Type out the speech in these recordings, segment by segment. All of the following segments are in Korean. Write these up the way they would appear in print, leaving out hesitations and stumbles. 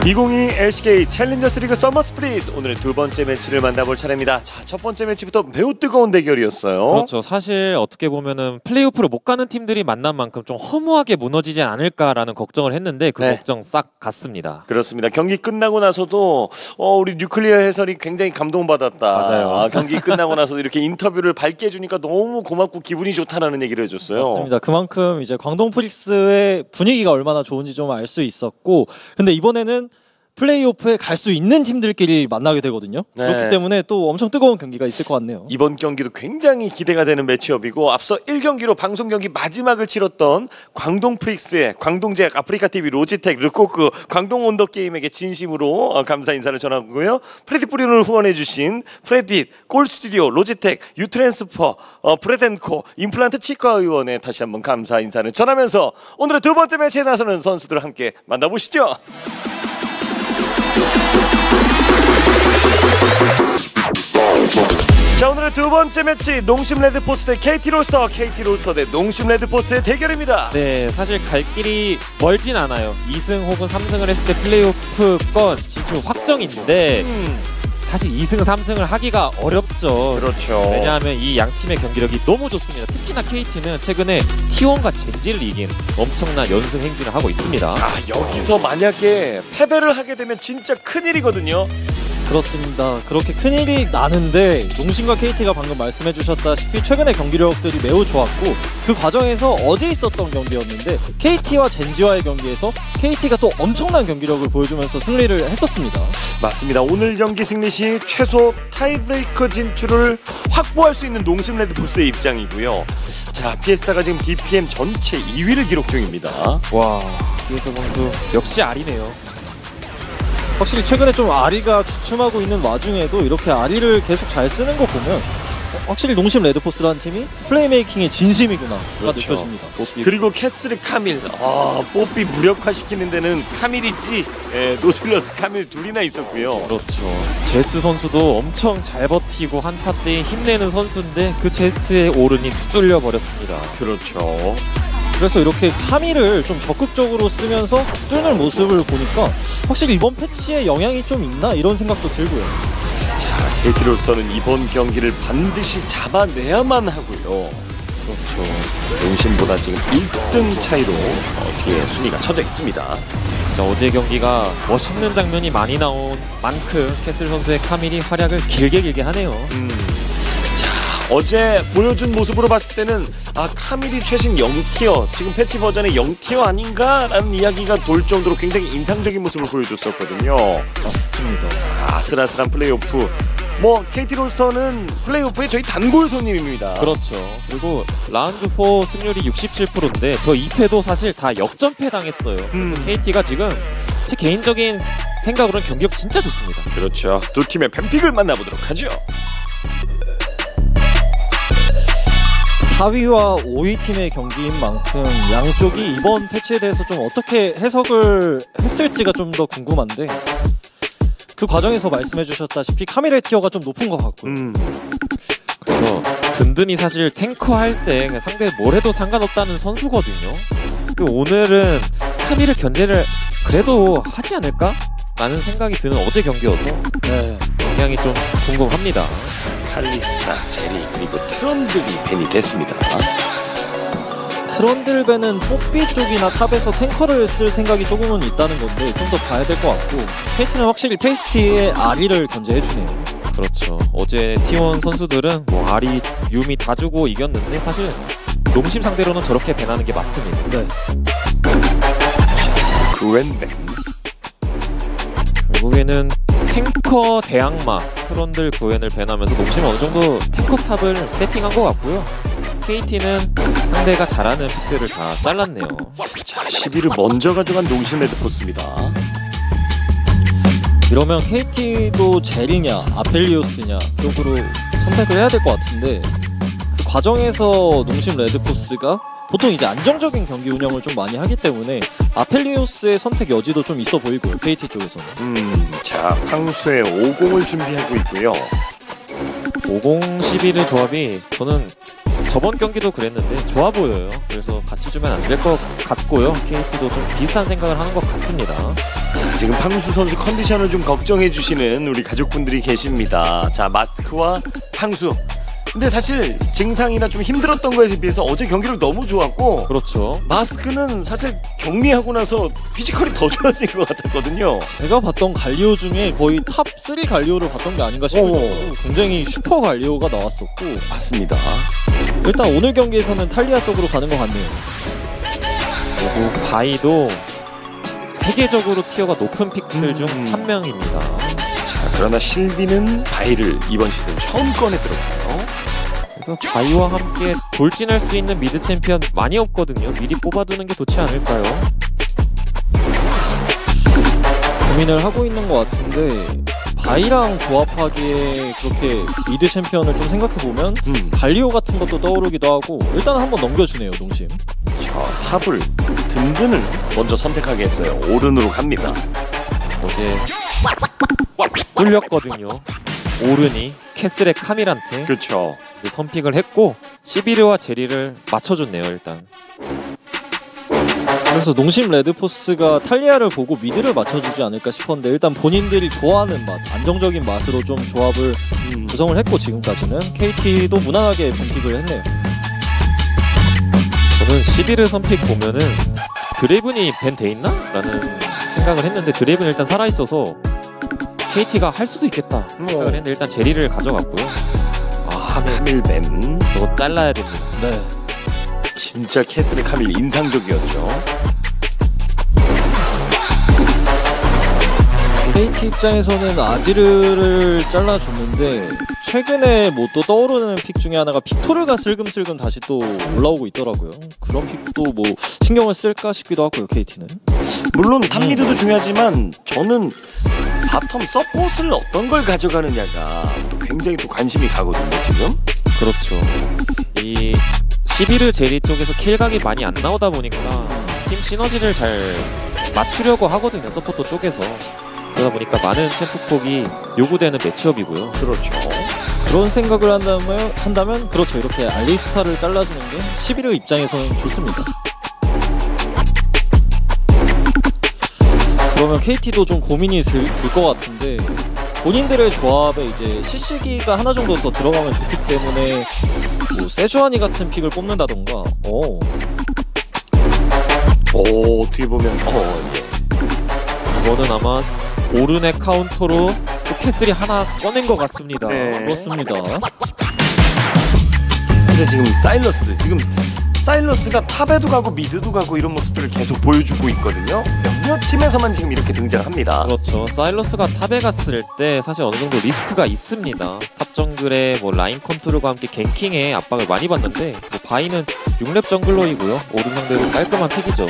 2022 LCK 챌린저스 리그 서머 스플릿 오늘의 두 번째 매치를 만나볼 차례입니다. 자, 첫 번째 매치부터 매우 뜨거운 대결이었어요. 그렇죠. 사실 어떻게 보면은 플레이오프로 못 가는 팀들이 만난 만큼 좀 허무하게 무너지지 않을까라는 걱정을 했는데 그 걱정 싹 갔습니다. 그렇습니다. 경기 끝나고 나서도 우리 뉴클리어 해설이 굉장히 감동받았다. 맞아요. 경기 끝나고 나서도 이렇게 인터뷰를 밝게 해주니까 너무 고맙고 기분이 좋다라는 얘기를 해줬어요. 맞습니다. 그만큼 이제 광동 프릭스의 분위기가 얼마나 좋은지 좀 알 수 있었고, 근데 이번에는 플레이오프에 갈 수 있는 팀들끼리 만나게 되거든요. 네. 그렇기 때문에 또 엄청 뜨거운 경기가 있을 것 같네요. 이번 경기도 굉장히 기대가 되는 매치업이고, 앞서 1경기로 방송 경기 마지막을 치렀던 광동 프릭스의 광동제약, 아프리카TV, 로지텍, 르코크, 광동 온더게임에게 진심으로 감사 인사를 전하고요. 프레딧 뿌리를 후원해주신 프레딧, 골스튜디오, 로지텍, 유트랜스퍼, 브레덴코, 임플란트 치과의원에 다시 한번 감사 인사를 전하면서 오늘의 두 번째 매치에 나서는 선수들을 함께 만나보시죠. 자, 오늘의 두 번째 매치 농심 레드포스 대 KT 로스터, KT 로스터 대 농심 레드포스의 대결입니다. 네, 사실 갈 길이 멀진 않아요. 2승 혹은 3승을 했을 때 플레이오프권 진출 확정인데 사실 2승, 3승을 하기가 어렵죠. 그렇죠. 왜냐하면 이 양 팀의 경기력이 너무 좋습니다. 특히나 KT는 최근에 T1과 젠지를 이긴 엄청난 연승 행진을 하고 있습니다. 아, 여기서 만약에 패배를 하게 되면 진짜 큰일이거든요. 그렇습니다. 그렇게 큰일이 나는데 농심과 KT가 방금 말씀해주셨다시피 최근의 경기력들이 매우 좋았고, 그 과정에서 어제 있었던 경기였는데 KT와 젠지와의 경기에서 KT가 또 엄청난 경기력을 보여주면서 승리를 했었습니다. 맞습니다. 오늘 경기 승리 시 최소 타이브레이커 진출을 확보할 수 있는 농심 레드포스의 입장이고요. 자, 피에스타가 지금 DPM 전체 2위를 기록 중입니다. 와, 피에스타 선수 역시 아리네요. 확실히 최근에 좀 아리가 주춤하고 있는 와중에도 이렇게 아리를 계속 잘 쓰는 거 보면 확실히 농심 레드포스라는 팀이 플레이메이킹의 진심이구나가 느껴집니다. 그리고 캐슬의 카밀, 뽀삐 무력화시키는 데는 카밀이지, 노틸러스 카밀 둘이나 있었고요. 그렇죠. 제스 선수도 엄청 잘 버티고 한타 때 힘내는 선수인데 그 제스트의 오른이 뚫려 버렸습니다. 그렇죠. 그래서 이렇게 카밀을 좀 적극적으로 쓰면서 뚫는 모습을 보니까 확실히 이번 패치에 영향이 좀 있나 이런 생각도 들고요. 자, KT 로스터는 이번 경기를 반드시 잡아내야만 하고요. 그렇죠. 농심보다 지금 1승 차이로 뒤에 순위가 쳐져 있습니다. 진짜 어제 경기가 멋있는 장면이 많이 나온 만큼 캐슬 선수의 카밀이 활약을 길게 하네요. 어제 보여준 모습으로 봤을 때는 카밀이 최신 0티어, 지금 패치 버전의 0티어 아닌가라는 이야기가 돌 정도로 굉장히 인상적인 모습을 보여줬었거든요. 맞습니다. 아슬아슬한 플레이오프. KT 로스터는 플레이오프의 저희 단골 손님입니다. 그렇죠. 그리고 라운드 4 승률이 67%인데 저 2패도 사실 다 역전패 당했어요. 그래서 KT가 지금 제 개인적인 생각으로는 경기력 진짜 좋습니다. 그렇죠. 두 팀의 팬픽을 만나보도록 하죠. 4위와 5위 팀의 경기인 만큼 양쪽이 이번 패치에 대해서 좀 어떻게 해석을 했을지가 좀 더 궁금한데, 그 과정에서 말씀해주셨다시피 카밀의 티어가 좀 높은 것 같고요. 그래서 든든히 사실 탱커 할 때 상대 뭘 해도 상관없다는 선수거든요. 오늘은 카밀을 견제를 그래도 하지 않을까? 라는 생각이 드는 어제 경기여서 영향이 좀 궁금합니다. 칼리스타, 제리, 그리고 트런들이 밴이 됐습니다. 트런들 밴은 뽀삐 쪽이나 탑에서 탱커를 쓸 생각이 조금은 있다는 건데 좀 더 봐야 될 것 같고, KT는 확실히 페이스티의 아리를 견제해주네요. 그렇죠. 어제 T1 선수들은 아리, 유미 다 주고 이겼는데 사실 농심 상대로는 저렇게 밴하는 게 맞습니다. 네. 그웬 밴. 결국에는 탱커 대항마 트런들 그웬을 밴하면서 농심은 어느 정도 탱커 탑을 세팅한 것 같고요. KT는 상대가 잘하는 픽들을 다 잘랐네요. 자, 10위를 먼저 가져간 농심 레드포스입니다. 이러면 KT도 제리냐 아펠리오스냐 쪽으로 선택을 해야 될 것 같은데, 그 과정에서 농심 레드포스가 보통 이제 안정적인 경기 운영을 좀 많이 하기 때문에 아펠리오스의 선택 여지도 좀 있어 보이고요, KT 쪽에서는. 자, 황수의 50을 준비하고 있고요. 50-11의 조합이 저는 저번 경기도 그랬는데 좋아 보여요. 그래서 같이 주면 안 될 것 같고요. KT도 좀 비슷한 생각을 하는 것 같습니다. 자, 지금 팡수 선수 컨디션을 좀 걱정해 주시는 우리 가족분들이 계십니다. 자, 마스크와 팡수. 근데 사실 증상이나 좀 힘들었던 거에 비해서 어제 경기력 너무 좋았고, 그렇죠. 마스크는 사실 격리하고 나서 피지컬이 더 좋아진 것 같았거든요. 제가 봤던 갈리오 중에 거의 탑 3 갈리오를 봤던 게 아닌가 싶을 정도로 굉장히 슈퍼 갈리오가 나왔었고, 맞습니다. 일단 오늘 경기에서는 탈리아 쪽으로 가는 것 같네요. 그리고 바이도 세계적으로 티어가 높은 픽들 중 한 명입니다. 자, 그러나 실비는 바이를 이번 시즌 처음 꺼내들었고요. 그래서 바이와 함께 돌진할 수 있는 미드 챔피언 많이 없거든요. 미리 뽑아두는 게 좋지 않을까요? 고민을 하고 있는 것 같은데, 바이랑 조합하기에 그렇게 미드 챔피언을 좀 생각해보면 갈리오 같은 것도 떠오르기도 하고, 일단 한번 넘겨주네요, 농심. 자, 탑을 든든을 먼저 선택하게 했어요. 오른으로 갑니다. 어제 뚫렸거든요. 오른이 캐슬의 카밀한테 그렇죠. 선픽을 했고 시비르와 제리를 맞춰줬네요. 일단 그래서 농심 레드포스가 탈리아를 보고 미드를 맞춰주지 않을까 싶었는데, 일단 본인들이 좋아하는 맛, 안정적인 맛으로 좀 조합을 구성을 했고, 지금까지는 KT도 무난하게 밴픽을 했네요. 저는 시비르 선픽 보면은 드레이븐이 밴 돼 있나? 라는 생각을 했는데 드레이븐 일단 살아있어서 KT가 할 수도 있겠다 생각을 했는데 일단 제리를 가져갔고요. 카밀 뱀. 저거 잘라야 됩니다. 네. 진짜 캐슬의 카밀 인상적이었죠. KT 입장에서는 아지르를 잘라줬는데, 최근에 뭐 또 떠오르는 픽 중에 하나가 빅토르가 슬금슬금 다시 또 올라오고 있더라고요. 그런 픽도 뭐 신경을 쓸까 싶기도 하고요, KT는. 물론 탑미드도 중요하지만 저는 바텀 서폿을 어떤 걸 가져가느냐가 또 굉장히 또 관심이 가거든요, 지금. 그렇죠. 이 시비르 제리 쪽에서 킬각이 많이 안 나오다 보니까 팀 시너지를 잘 맞추려고 하거든요, 서포터 쪽에서. 그러다 보니까 많은 챔프폭이 요구되는 매치업이고요. 그렇죠. 그런 생각을 한다면 그렇죠, 이렇게 알리스타를 잘라주는 게 11호 입장에서는 좋습니다. 그러면 KT도 좀 고민이 들 것 같은데, 본인들의 조합에 이제 CC기가 하나 정도 더 들어가면 좋기 때문에 뭐 세주아니 같은 픽을 뽑는다던가. 어떻게 보면 예. 이거는 아마 오른의 카운터로 또 캐슬이 하나 꺼낸 것 같습니다. 네. 그렇습니다. 캐슬의 지금 사일러스가 탑에도 가고 미드도 가고 이런 모습들을 계속 보여주고 있거든요. 몇몇 팀에서만 지금 이렇게 등장합니다. 그렇죠. 사일러스가 탑에 갔을 때 사실 어느 정도 리스크가 있습니다. 탑 정글의 뭐 라인 컨트롤과 함께 갱킹에 압박을 많이 받는데, 뭐 바이는 6렙 정글러이고요. 오른 상대로 깔끔한 픽이죠.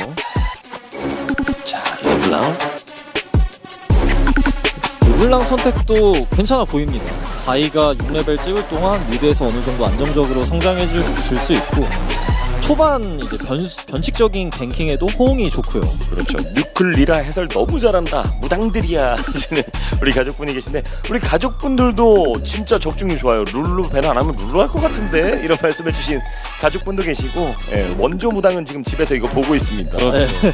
자, 르블랑. 르블랑 선택도 괜찮아 보입니다. 바이가 6레벨 찍을 동안 미드에서 어느 정도 안정적으로 성장해 줄 수 있고, 초반 이제 변칙적인 갱킹에도 호응이 좋고요. 그렇죠. 뉴클리라 해설 너무 잘한다. 무당들이야 하시는 우리 가족분이 계신데, 우리 가족분들도 진짜 적중률 좋아요. 룰루 밴 안 하면 룰루 할 것 같은데 이런 말씀해주신 가족분도 계시고, 원조 무당은 지금 집에서 이거 보고 있습니다. 그렇죠.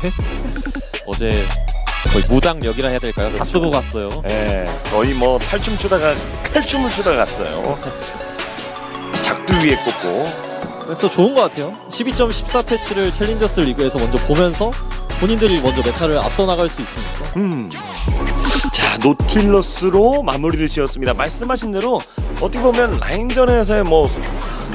어제 거의 무당력이라 해야 될까요? 다 쓰고 갔어요. 거의 뭐 탈춤 추다가 칼춤을 추다가 갔어요. 작두 위에 꽂고. 그래서 좋은 것 같아요. 12.14 패치를 챌린저스 리그에서 먼저 보면서 본인들이 먼저 메타를 앞서 나갈 수 있으니까. 자, 노틸러스로 마무리를 지었습니다. 말씀하신 대로 어떻게 보면 라인전에서의 뭐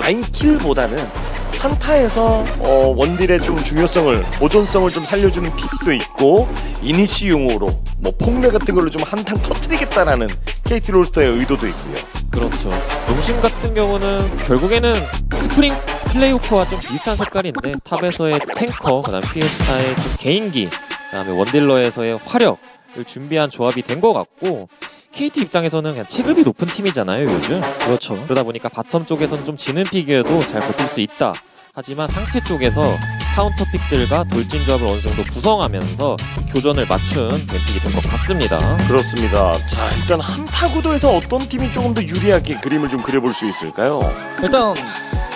라인킬보다는 한타에서 원딜의 좀 중요성을, 보존성을 좀 살려주는 픽도 있고, 이니시용으로 뭐 폭내 같은 걸로 좀 한탕 터뜨리겠다라는 KT 롤스터의 의도도 있고요. 그렇죠. 농심 같은 경우는 결국에는 스프링 플레이오프와 좀 비슷한 색깔인데, 탑에서의 탱커, 그다음 피에스타의 좀 개인기, 그다음에 원딜러에서의 화력을 준비한 조합이 된 것 같고, KT 입장에서는 그냥 체급이 높은 팀이잖아요, 요즘. 그렇죠. 그러다 보니까 바텀 쪽에서는 좀 지는 픽이어도 잘 버틸 수 있다. 하지만 상체 쪽에서 카운터 픽들과 돌진 조합을 어느 정도 구성하면서 교전을 맞춘 뱀픽이 된 것 같습니다. 그렇습니다. 자, 일단 한타 구도에서 어떤 팀이 조금 더 유리하게 그림을 좀 그려볼 수 있을까요? 일단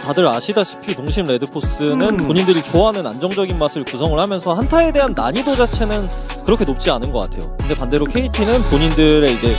다들 아시다시피 농심 레드포스는 본인들이 좋아하는 안정적인 맛을 구성을 하면서 한타에 대한 난이도 자체는 그렇게 높지 않은 것 같아요. 근데 반대로 KT는 본인들의 이제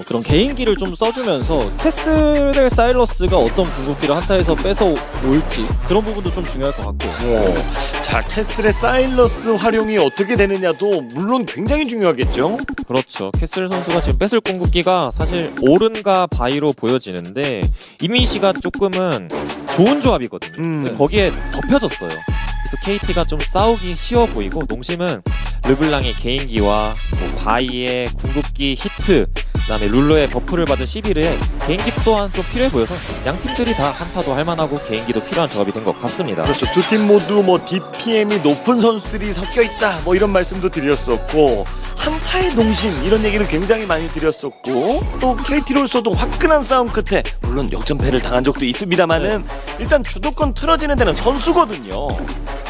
그런 개인기를 좀 써주면서 캐슬의 사일러스가 어떤 궁극기를 한타에서 뺏어 올지 그런 부분도 좀 중요할 것 같고. 자, 캐슬의 사일러스 활용이 어떻게 되느냐도 물론 굉장히 중요하겠죠. 그렇죠. 캐슬 선수가 지금 뺏을 궁극기가 사실 오른과 바이로 보여지는데 이미시가 조금은 좋은 조합이거든요. 근데 거기에 덮여졌어요. 그래서 KT가 좀 싸우기 쉬워 보이고 농심은 르블랑의 개인기와 뭐 바이의 궁극기 히트, 그다음에 룰루의 버프를 받은 시비르의 개인기 또한 좀 필요해 보여서 양 팀들이 다 한타도 할만하고 개인기도 필요한 조합이 된 것 같습니다. 그렇죠. 두 팀 모두 뭐 DPM이 높은 선수들이 섞여 있다 뭐 이런 말씀도 드렸었고 한타의 농심 이런 얘기를 굉장히 많이 드렸었고 또 KT로서도 화끈한 싸움 끝에 물론 역전패를 당한 적도 있습니다만은 일단 주도권 틀어지는 데는 선수거든요.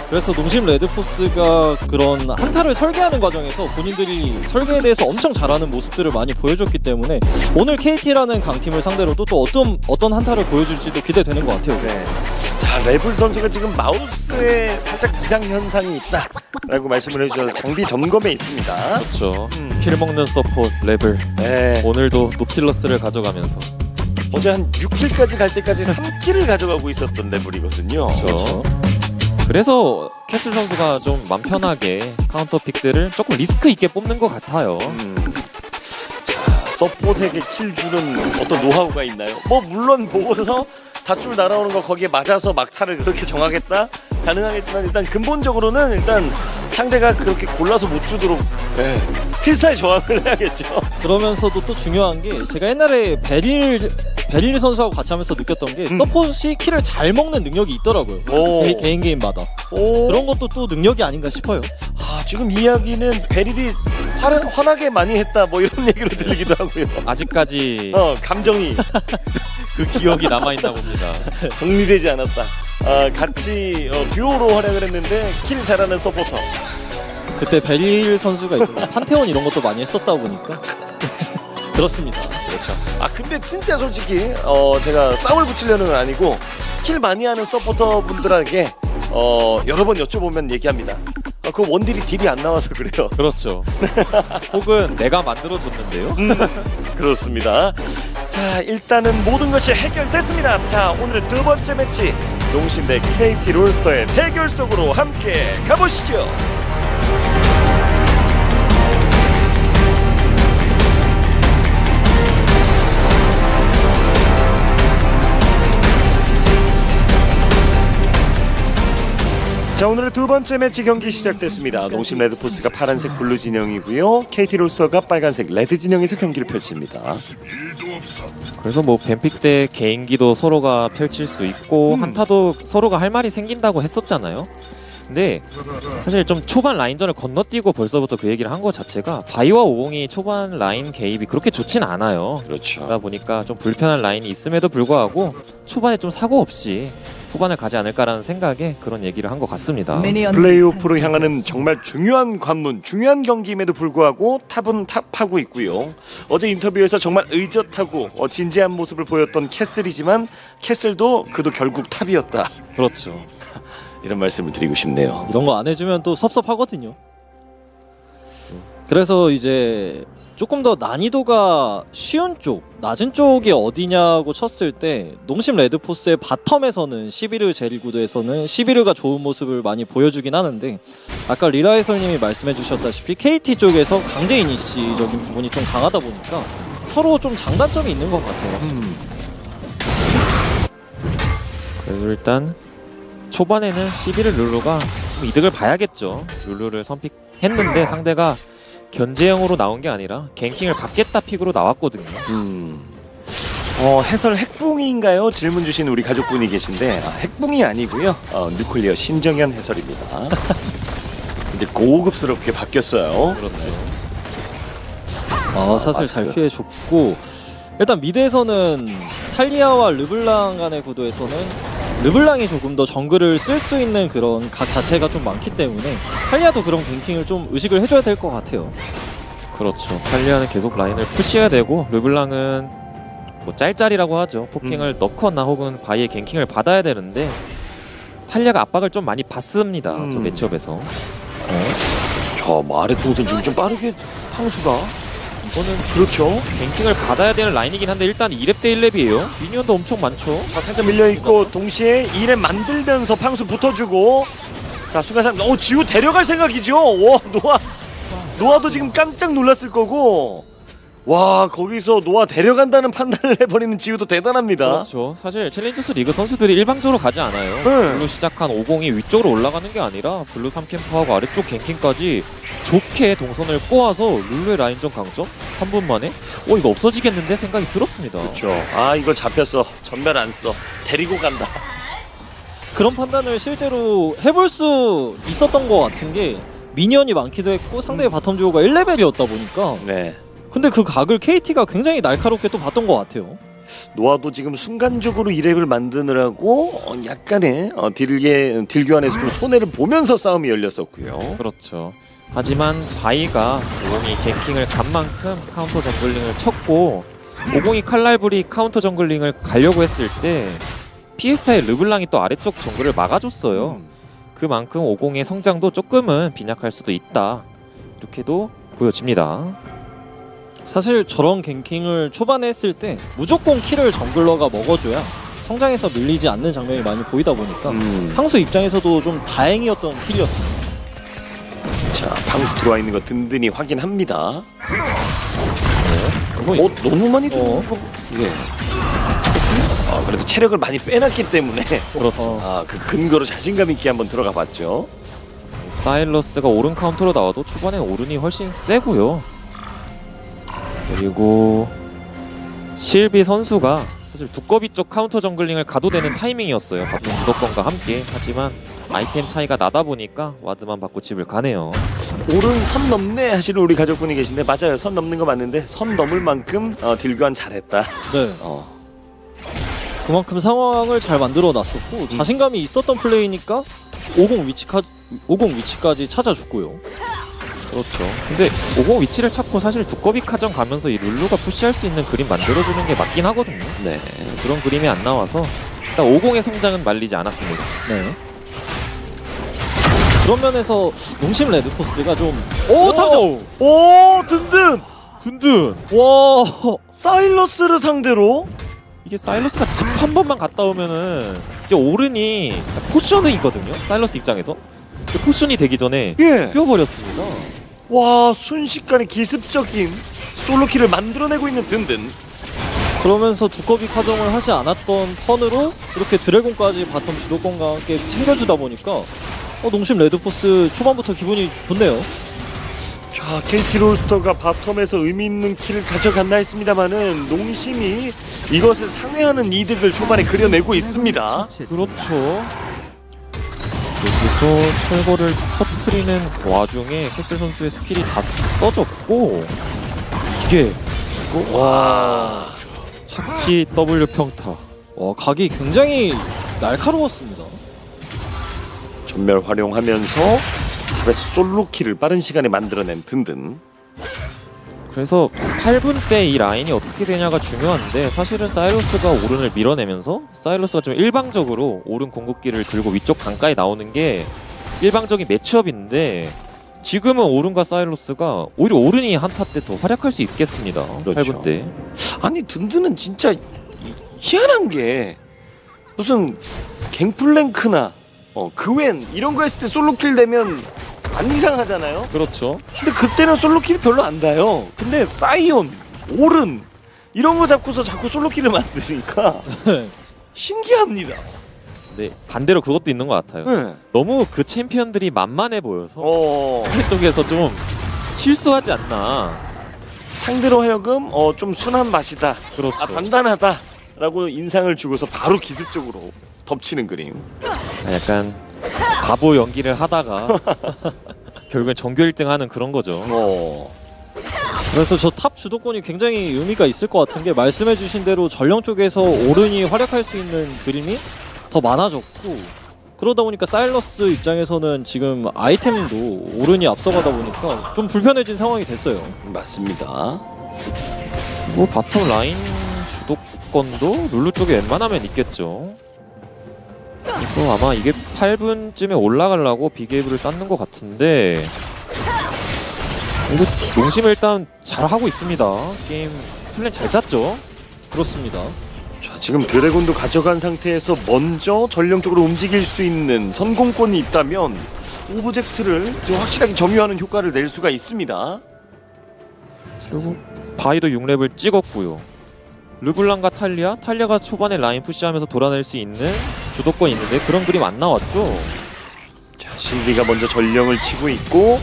그래서 농심 레드포스가 그런 한타를 설계하는 과정에서 본인들이 설계에 대해서 엄청 잘하는 모습들을 많이 보여줬기 때문에 오늘 KT라는 강팀을 상대로도 또 어떤 한타를 보여줄지도 기대되는 것 같아요. 네. 자, 레블 선수가 지금 마우스에 살짝 이상 현상이 있다라고 말씀을 해주셔서 장비 점검에 있습니다. 그렇죠. 킬 먹는 서포트 레벨. 네. 오늘도 노틸러스를 가져가면서 어제 한 6킬까지 갈 때까지 3킬을 가져가고 있었던 레벨이거든요. 그렇죠. 그래서 캐슬 선수가 좀 맘 편하게 카운터 픽들을 조금 리스크 있게 뽑는 것 같아요. 자, 서포트에게 킬 주는 어떤 노하우가 있나요? 뭐 물론 보고서 닷줄 날아오는 거 거기에 맞아서 막타를 그렇게 정하겠다? 가능하겠지만 일단 근본적으로는 일단 상대가 그렇게 골라서 못 주도록 필사의 저항을 해야겠죠. 그러면서도 또 중요한 게 제가 옛날에 베릴 선수하고 같이 하면서 느꼈던 게 서폿이 킬을 잘 먹는 능력이 있더라고요. 개인 게임마다. 그런 것도 또 능력이 아닌가 싶어요. 아, 지금 이야기는 베릴이 화나게 많이 했다 뭐 이런 얘기로 들리기도 하고요. 아직까지 감정이 그 기억이 남아있나 봅니다. 정리되지 않았다. 같이 듀오로 활약을 했는데 킬 잘하는 서포터. 그때 베릴 선수가 이제 판테온 이런 것도 많이 했었다 보니까 그렇습니다. 그렇죠. 근데 진짜 솔직히 제가 싸움을 붙이려는 건 아니고 킬 많이 하는 서포터 분들에게 여러 번 여쭤보면 얘기합니다. 그 원딜이 딜이 안 나와서 그래요. 그렇죠. 혹은 내가 만들어줬는데요. 그렇습니다. 자, 일단은 모든 것이 해결됐습니다. 자, 오늘의 두 번째 매치 농심 대 KT 롤스터의 대결 속으로 함께 가보시죠. 자, 오늘의 두 번째 매치 경기 시작됐습니다. 농심 레드포스가 파란색 블루 진영이고요. KT 롤스터가 빨간색 레드 진영에서 경기를 펼칩니다. 그래서 뭐 뱀픽 때 개인기도 서로가 펼칠 수 있고 한타도 서로가 할 말이 생긴다고 했었잖아요. 근데 사실 좀 초반 라인전을 건너뛰고 벌써부터 그 얘기를 한 것 자체가 바이와 오공이 초반 라인 개입이 그렇게 좋진 않아요. 그렇죠. 그러다 보니까 좀 불편한 라인이 있음에도 불구하고 초반에 좀 사고 없이 후반을 가지 않을까라는 생각에 그런 얘기를 한 것 같습니다. 플레이오프로 향하는 정말 중요한 관문, 중요한 경기임에도 불구하고 탑은 탑하고 있고요. 어제 인터뷰에서 정말 의젓하고 진지한 모습을 보였던 캐슬이지만 캐슬도 그도 결국 탑이었다. 그렇죠. 이런 말씀을 드리고 싶네요. 이런 거 안 해주면 또 섭섭하거든요. 그래서 이제 조금 더 난이도가 쉬운 쪽, 낮은 쪽이 어디냐고 쳤을 때 농심 레드포스의 바텀에서는 시비르 제리 구도에서는 시비르가 좋은 모습을 많이 보여주긴 하는데 아까 리라 해설님이 말씀해 주셨다시피 KT 쪽에서 강제 이니시적인 부분이 좀 강하다 보니까 서로 좀 장단점이 있는 것 같아요. 그래서 일단 초반에는 시비르 룰루가 좀 이득을 봐야겠죠. 룰루를 선픽했는데 상대가 견제형으로 나온 게 아니라 갱킹을 받겠다 픽으로 나왔거든요. 해설 핵붕이인가요? 질문 주신 우리 가족분이 계신데 핵붕이 아니고요. 뉴클리어 신정현 해설입니다. 이제 고급스럽게 바뀌었어요. 그렇죠. 사실 잘 피해줬고 일단 미드에서는 탈리아와 르블랑 간의 구도에서는 르블랑이 조금 더 정글을 쓸 수 있는 그런 각 자체가 좀 많기 때문에 탈리아도 그런 갱킹을 좀 의식을 해줘야 될 것 같아요. 그렇죠. 탈리아는 계속 라인을 푸시해야 되고 르블랑은 뭐 짤짤이라고 하죠. 포킹을 넣거나 혹은 바이의 갱킹을 받아야 되는데 탈리아가 압박을 좀 많이 받습니다. 저 매치업에서. 자, 마레토우선 지금 좀 빠르게 팡수가 이거는 그렇죠. 갱킹을 받아야 되는 라인이긴 한데 일단 2렙 대 1렙이에요. 미니언도 엄청 많죠. 자, 살짝 밀려있고 동시에 2렙 만들면서 팡수 붙어주고 자, 순간상 지우 데려갈 생각이죠. 와, 노아도 지금 깜짝 놀랐을 거고 와, 거기서 노아 데려간다는 판단을 해버리는 지우도 대단합니다. 그렇죠. 사실 챌린저스 리그 선수들이 일방적으로 가지 않아요. 블루 시작한 50이 위쪽으로 올라가는 게 아니라 블루 3캠프하고 아래쪽 갱킹까지 좋게 동선을 꼬아서 룰루의 라인전 강점 3분 만에 이거 없어지겠는데 생각이 들었습니다. 그렇죠. 아, 이거 잡혔어. 전멸 안 써. 데리고 간다. 그런 판단을 실제로 해볼 수 있었던 것 같은 게 미니언이 많기도 했고 상대의 바텀 듀오가 1레벨이었다 보니까 네. 근데 그 각을 KT가 굉장히 날카롭게 또 봤던 것 같아요. 노아도 지금 순간적으로 2렙을 만드느라고 약간의 딜 교환에서 좀 손해를 보면서 싸움이 열렸었고요. 그렇죠. 하지만 바이가 50이 갱킹을 간 만큼 카운터 정글링을 쳤고 50이 칼날불이 카운터 정글링을 가려고 했을 때 PS의 르블랑이 또 아래쪽 정글을 막아줬어요. 그만큼 50의 성장도 조금은 빈약할 수도 있다. 이렇게도 보여집니다. 사실 저런 갱킹을 초반에 했을 때 무조건 킬을 정글러가 먹어줘야 성장에서 밀리지 않는 장면이 많이 보이다 보니까 팡수 입장에서도 좀 다행이었던 킬이었습니다. 자, 팡수 들어와 있는 거 든든히 확인합니다. 너무 많이 들어온 거. 예. 그래도 체력을 많이 빼놨기 때문에 그렇죠. 그 근거로 자신감 있게 한번 들어가 봤죠. 사일러스가 오른 카운터로 나와도 초반에 오른이 훨씬 세고요. 그리고 실비 선수가 사실 두꺼비 쪽 카운터 정글링을 가도 되는 타이밍이었어요. 바텀 주도권과 함께. 하지만 아이템 차이가 나다 보니까 와드만 받고 집을 가네요. 오른 선 넘네 하시는 우리 가족분이 계신데 맞아요. 선 넘는 거 맞는데 선 넘을 만큼 딜 교환 잘했다. 네. 그만큼 상황을 잘 만들어 놨었고 자신감이 있었던 플레이니까 50 위치까지 찾아줬고요. 그렇죠. 근데 50 위치를 찾고 사실 두꺼비 카정 가면서 이 룰루가 푸시할 수 있는 그림 만들어주는 게 맞긴 하거든요. 네. 그런 그림이 안 나와서 일단 50의 성장은 말리지 않았습니다. 네. 그런 면에서 농심 레드포스가 좀 든든. 와 사일러스를 상대로 이게 사일러스가 집 한 번만 갔다 오면은 이제 오른이 포션이거든요. 사일러스 입장에서 포션이 되기 전에 뛰어버렸습니다. 와, 순식간에 기습적인 솔로킬을 만들어내고 있는 든든. 그러면서 두꺼비 카정을 하지 않았던 턴으로 이렇게 드래곤까지 바텀 주도권과 함께 챙겨주다 보니까 농심 레드포스 초반부터 기분이 좋네요. 자, KT 롤스터가 바텀에서 의미 있는 킬을 가져갔나 했습니다만은 농심이 이것을 상회하는 이득을 초반에 그려내고 있습니다. 그렇죠. 여기서 철거를 터트리는 와중에 캐슬 선수의 스킬이 다 써졌고 이게 와, 착지 W 평타. 각이 굉장히 날카로웠습니다. 전멸 활용하면서 탑에서 솔로킬을 빠른 시간에 만들어낸 든든. 그래서 8분 때 이 라인이 어떻게 되냐가 중요한데 사실은 사일러스가 오른을 밀어내면서 사일러스가 좀 일방적으로 오른 궁극기를 들고 위쪽 강가에 나오는 게 일방적인 매치업인데 지금은 오른과 사일러스가 오히려 오른이 한타 때 더 활약할 수 있겠습니다. 그렇죠. 8분 때. 아니, 든든은 진짜 희한한 게 무슨 갱플랭크나 그웬 이런 거 했을 때 솔로킬 되면 안 이상하잖아요. 그렇죠. 근데 그때는 솔로킬이 별로 안 닿아요. 근데 사이온, 오른 이런 거 잡고서 자꾸 솔로킬을 만드니까 신기합니다. 네, 반대로 그것도 있는 것 같아요. 네. 너무 그 챔피언들이 만만해 보여서 쪽에서 좀 실수하지 않나. 상대로 하여금 좀 순한 맛이다. 그렇죠. 단단하다 라고 인상을 주고서 바로 기습적으로 덮치는 그림. 약간 바보 연기를 하다가 결국엔 정규 1등 하는 그런 거죠. 그래서 저 탑 주도권이 굉장히 의미가 있을 것 같은 게 말씀해주신 대로 전령 쪽에서 오른이 활약할 수 있는 그림이 더 많아졌고 그러다 보니까 사일러스 입장에서는 지금 아이템도 오른이 앞서가다 보니까 좀 불편해진 상황이 됐어요. 맞습니다. 뭐 바텀 라인 주도권도 룰루 쪽에 웬만하면 있겠죠. 그래서 아마 이게 8분쯤에 올라가려고 비게이브를 쌓는 것 같은데 이거 농심을 일단 잘하고 있습니다. 게임 플랜 잘 짰죠? 그렇습니다. 자, 지금 드래곤도 가져간 상태에서 먼저 전령적으로 움직일 수 있는 선공권이 있다면 오브젝트를 지금 확실하게 점유하는 효과를 낼 수가 있습니다. 그리고 바이도 6렙을 찍었고요. 르블랑과 탈리아가 초반에 라인 푸시하면서 돌아낼 수 있는 주도권이 있는데 그런 그림 안 나왔죠? 자, 실비가 먼저 전령을 치고 있고,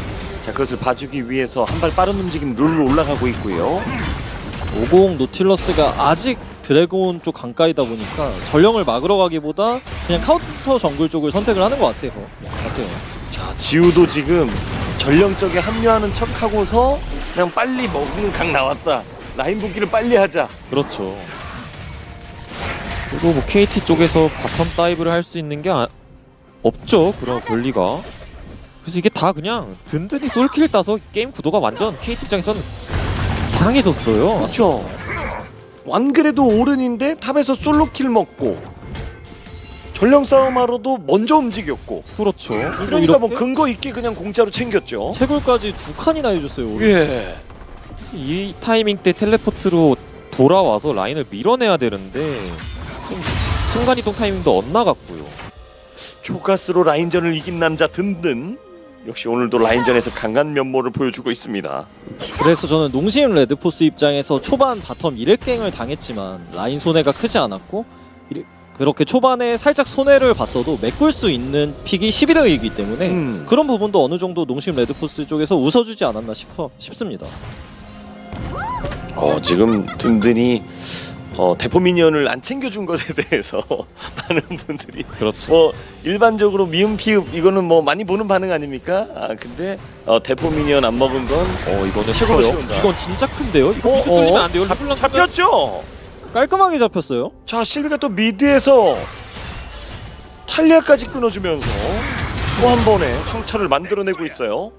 자, 그것을 봐주기 위해서 한 발 빠른 움직임 룰로 올라가고 있고요. 50 노틸러스가 아직 드래곤 쪽 강가이다 보니까 전령을 막으러 가기보다 그냥 카운터 정글 쪽을 선택을 하는 것 같아요. 자, 지우도 지금 전령 쪽에 합류하는 척하고서 그냥 빨리 먹는 각 나왔다. 라인 복귀를 빨리 하자. 그렇죠. 그리고 뭐 KT 쪽에서 바텀 다이브를 할 수 있는 게 없죠. 그런 권리가. 그래서 이게 다 그냥 든든히 솔킬 따서 게임 구도가 완전 KT 입장에서는 이상해졌어요. 그렇죠. 안 그래도 오른인데 탑에서 솔로킬 먹고 전령 싸움하러도 먼저 움직였고. 그렇죠. 그러니까 뭐 근거 있게 그냥 공짜로 챙겼죠. 채굴까지 2칸이나 해줬어요. 오늘. 예. 이 타이밍 때 텔레포트로 돌아와서 라인을 밀어내야 되는데 좀 순간이동 타이밍도 엇나갔고요. 초가스로 라인전을 이긴 남자 든든. 역시 오늘도 라인전에서 강한 면모를 보여주고 있습니다. 그래서 저는 농심 레드포스 입장에서 초반 바텀 1렉갱을 당했지만 라인 손해가 크지 않았고 그렇게 초반에 살짝 손해를 봤어도 메꿀 수 있는 픽이 11회이기 때문에 그런 부분도 어느 정도 농심 레드포스 쪽에서 웃어주지 않았나 싶습니다. 지금 든든히 대포 미니언을 안 챙겨준 것에 대해서 많은 분들이 그렇죠. 뭐 일반적으로 미음 피읍 이거는 뭐 많이 보는 반응 아닙니까? 근데 대포 미니언 안 먹은 건 이거는 최고로 커요. 쉬운다. 이건 진짜 큰데요? 이거 미드 뚫리면 안 돼요. 르블랑 잡혔죠? 깔끔하게 잡혔어요. 자, 실비가 또 미드에서 탈리아까지 끊어주면서 또 한 번에 상처를 만들어내고 있어요.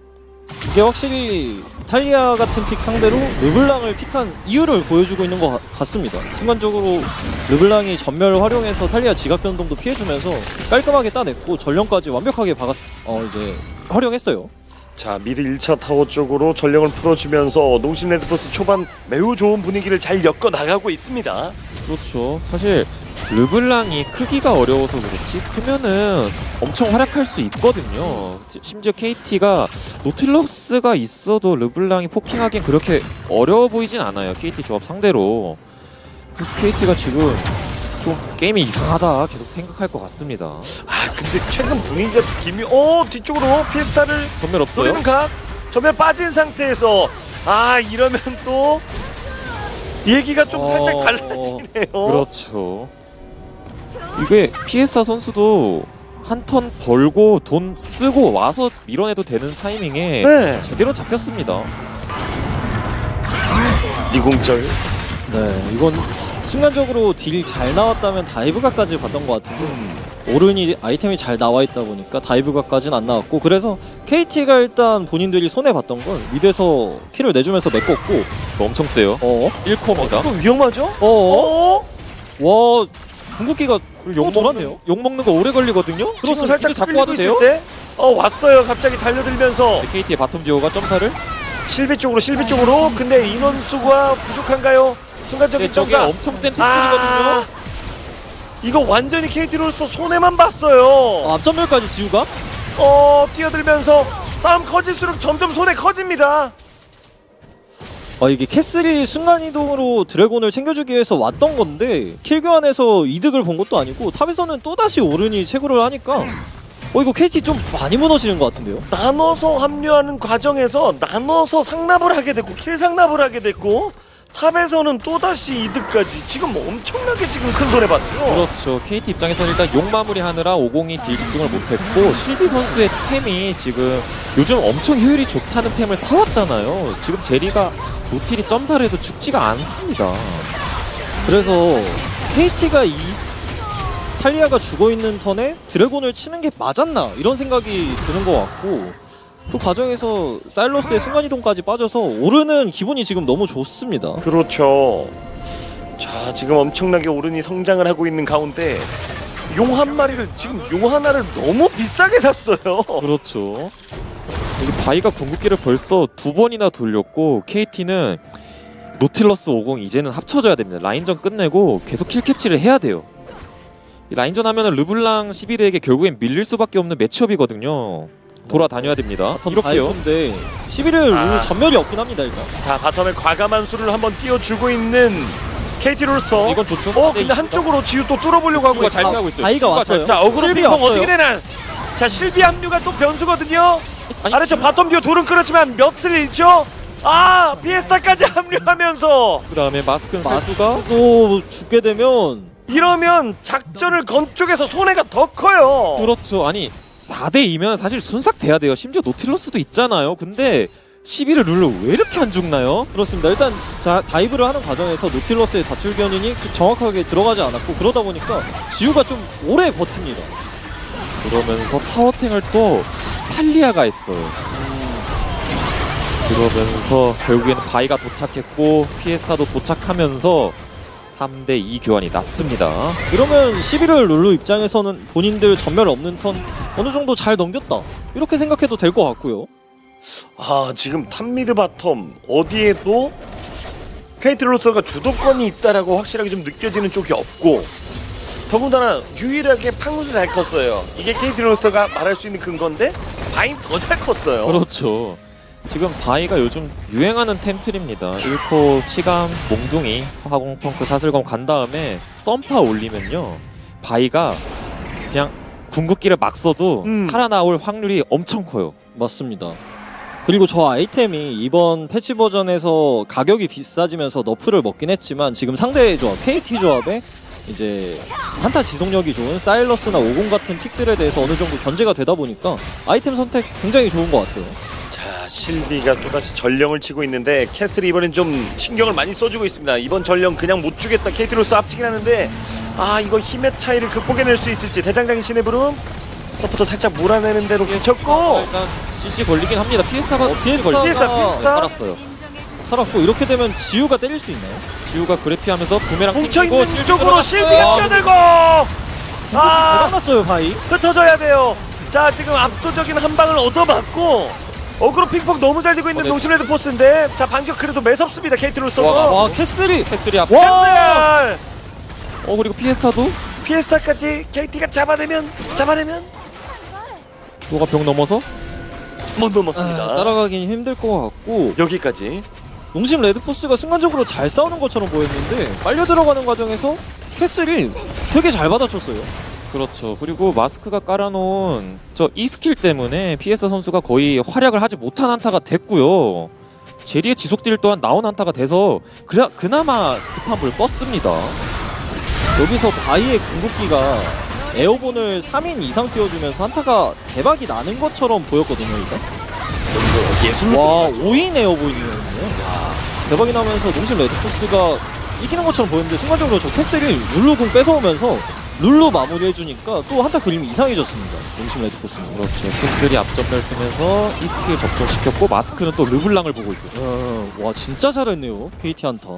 이게 확실히 탈리아 같은 픽 상대로 르블랑을 픽한 이유를 보여주고 있는 것 같습니다. 순간적으로 르블랑이 전멸을 활용해서 탈리아 지각 변동도 피해주면서 깔끔하게 따냈고 전령까지 완벽하게 이제 활용했어요. 자, 미드 1차 타워 쪽으로 전령을 풀어주면서 농심 레드포스 초반 매우 좋은 분위기를 잘 엮어 나가고 있습니다. 그렇죠. 사실 르블랑이 크기가 어려워서 그렇지 크면은 엄청 활약할 수 있거든요. 심지어 KT가 노틸러스가 있어도 르블랑이 포킹하기엔 그렇게 어려워 보이진 않아요. KT 조합 상대로. 그래서 KT가 지금 좀 게임이 이상하다 계속 생각할 것 같습니다. 근데 최근 분위기가 뒤쪽으로 피스타를 전멸 없어요? 노리는 각 전멸 빠진 상태에서 이러면 또 얘기가 좀 살짝 달라지네요. 그렇죠. 이게 피에사 선수도 한 턴 벌고 돈 쓰고 와서 밀어내도 되는 타이밍에 네. 제대로 잡혔습니다. 니공절. 네, 이건 순간적으로 딜 잘 나왔다면 다이브각까지 봤던 것 같은데 오른이 아이템이 잘 나와 있다 보니까 다이브각까지는 안 나왔고 그래서 KT가 일단 본인들이 손해 봤던 건 미드에서 킬을 내주면서 메꿨고 엄청 세요. 1코어입니다. 이거 위험하죠? 와 궁극기가 돌았네요. 욕 먹는 거 오래 걸리거든요. 지금 살짝 잡고 와도 돼요? 때 왔어요. 갑자기 달려들면서 KT의 바텀 듀오가 점사를 실비 쪽으로. 근데 인원수가 부족한가요? 순간적인 저게 점사. 엄청 센 팀플이거든요. 이거 완전히 KT로서 손해만 봤어요. 앞전멸까지 지우가? 뛰어들면서 싸움 커질수록 점점 손해 커집니다. 이게 캐슬이 순간이동으로 드래곤을 챙겨주기 위해서 왔던 건데 킬 교환에서 이득을 본 것도 아니고 탑에서는 또다시 오른이 채굴을 하니까 이거 KT 좀 많이 무너지는 것 같은데요? 나눠서 합류하는 과정에서 나눠서 상납을 하게 됐고 킬 상납을 하게 됐고 탑에서는 또다시 이득까지 지금 엄청나게 지금 큰 손해 봤죠. 그렇죠. KT 입장에서는 일단 용 마무리하느라 50이 딜 집중을 못했고 실비 선수의 템이 지금 요즘 엄청 효율이 좋다는 템을 사왔잖아요. 지금 제리가 노틸이 점사를 해도 죽지가 않습니다. 그래서 KT가 이 탈리아가 죽어있는 턴에 드래곤을 치는 게 맞았나 이런 생각이 드는 것 같고 그 과정에서 사일러스의 순간이동까지 빠져서 오르는 기분이 지금 너무 좋습니다. 그렇죠. 자, 지금 엄청나게 오른이 성장을 하고 있는 가운데 용 한 마리를 지금 용 하나를 너무 비싸게 샀어요. 그렇죠. 여기 바이가 궁극기를 벌써 2번이나 돌렸고 KT는 노틸러스 50 이제는 합쳐져야 됩니다. 라인전 끝내고 계속 킬캐치를 해야 돼요. 이 라인전 하면은 르블랑 11에게 결국엔 밀릴 수밖에 없는 매치업이거든요. 돌아다녀야 됩니다. 이렇게요. 근데 11을 전멸이 없긴 합니다 일단. 자, 바텀에 과감한 수를 한번 띄워주고 있는 KT 롤스터. 이건 좋죠. 근데 한쪽으로 지우 또 뚫어보려고 하고 수가 잘 피하고 있어요. 바이가 수가 왔어요. 자, 어그로 실비 핑퐁 왔어요. 어떻게 되나? 자, 실비 합류가 또 변수거든요. 아니, 아래쪽 바텀 듀오 졸은 끌었지만 몇을 잃죠? 아, 피에스타까지 합류하면서 그다음에 마스크는 살수가 또 죽게 되면 이러면 작전을 건 쪽에서 손해가 더 커요. 그렇죠. 아니 4대2면 사실 순삭돼야 돼요. 심지어 노틸러스도 있잖아요. 근데 11을 룰로 왜 이렇게 안 죽나요? 그렇습니다. 일단 다이브를 하는 과정에서 노틸러스의 다출 견인이 정확하게 들어가지 않았고 그러다 보니까 지우가 좀 오래 버팁니다. 그러면서 파워탱을 또 탈리아가 했어요. 그러면서 결국에는 바이가 도착했고 피에사도 도착하면서 3대2 교환이 났습니다. 그러면 11을 룰루 입장에서는 본인들 전멸 없는 턴 어느 정도 잘 넘겼다 이렇게 생각해도 될 것 같고요. 아, 지금 탑미드 바텀 어디에도 KT 롤스터가 주도권이 있다라고 확실하게 좀 느껴지는 쪽이 없고 더군다나 유일하게 팡수 잘 컸어요. 이게 KT 롤스터가 말할 수 있는 근거인데 바인 더 잘 컸어요. 그렇죠. 지금 바이가 요즘 유행하는 템틀입니다. 1코 치감 몽둥이 화공펑크 사슬검 간 다음에 썸파 올리면요 바이가 그냥 궁극기를 막 써도 살아나올 확률이 엄청 커요. 맞습니다. 그리고 저 아이템이 이번 패치 버전에서 가격이 비싸지면서 너프를 먹긴 했지만 지금 상대 조합 KT 조합에 이제 한타 지속력이 좋은 사일러스나 오공 같은 픽들에 대해서 어느 정도 견제가 되다 보니까 아이템 선택 굉장히 좋은 것 같아요. 자, 실비가 또다시 전령을 치고 있는데 캐슬이 이번엔 좀 신경을 많이 써주고 있습니다. 이번 전령 그냥 못 주겠다. KT 롤스터 앞치긴 하는데 아, 이거 힘의 차이를 극복해낼 수 있을지. 대장장이 신의 부름 서포터 살짝 몰아내는 대로 괜찮고 일단 CC 걸리긴 합니다. 피에스타가 피에스타 살았어요. 살았고 이렇게 되면 지우가 때릴 수 있나요? 지우가 그래피하면서 부메랑 뭉쳐있는 쪽으로 실비가 뛰어들고 대박났어요 바이. 흩어져야 돼요. 자, 지금 압도적인 한 방을 얻어맞고 어그로 핑퐁 너무 잘 되고 있는 네. 농심 레드포스인데 자, 반격 그래도 매섭습니다. KT 롤스터가. 와 캐슬이 캐슬이 앞. 와 그리고 피에스타도 피에스타까지 KT가 잡아내면 누가 벽 넘어서 못 넘었습니다. 따라가긴 힘들 것 같고 여기까지. 농심 레드포스가 순간적으로 잘 싸우는 것처럼 보였는데 빨려 들어가는 과정에서 캐슬이 되게 잘 받아쳤어요. 그렇죠. 그리고 마스크가 깔아놓은 저 이 스킬 때문에 피에사 선수가 거의 활약을 하지 못한 한타가 됐고요. 제리의 지속 딜 또한 나온 한타가 돼서 그나마 급한 불 껐습니다. 여기서 바이의 궁극기가 에어본을 3인 이상 띄워주면서 한타가 대박이 나는 것처럼 보였거든요. 일단 예술로. 와 5인 에어본이거든요. 대박이 나면서 농심 레드포스가 이기는 것처럼 보였는데 순간적으로 저 캐슬이 룰루궁 뺏어오면서 룰루 마무리해주니까 또 한타 그림이 이상해졌습니다. 농심 레드포스는. 그렇죠. 캐슬이 앞전멸 쓰면서 이 스킬 적중시켰고 마스크는 또 르블랑을 보고 있었어요. 와 진짜 잘했네요. KT 한타.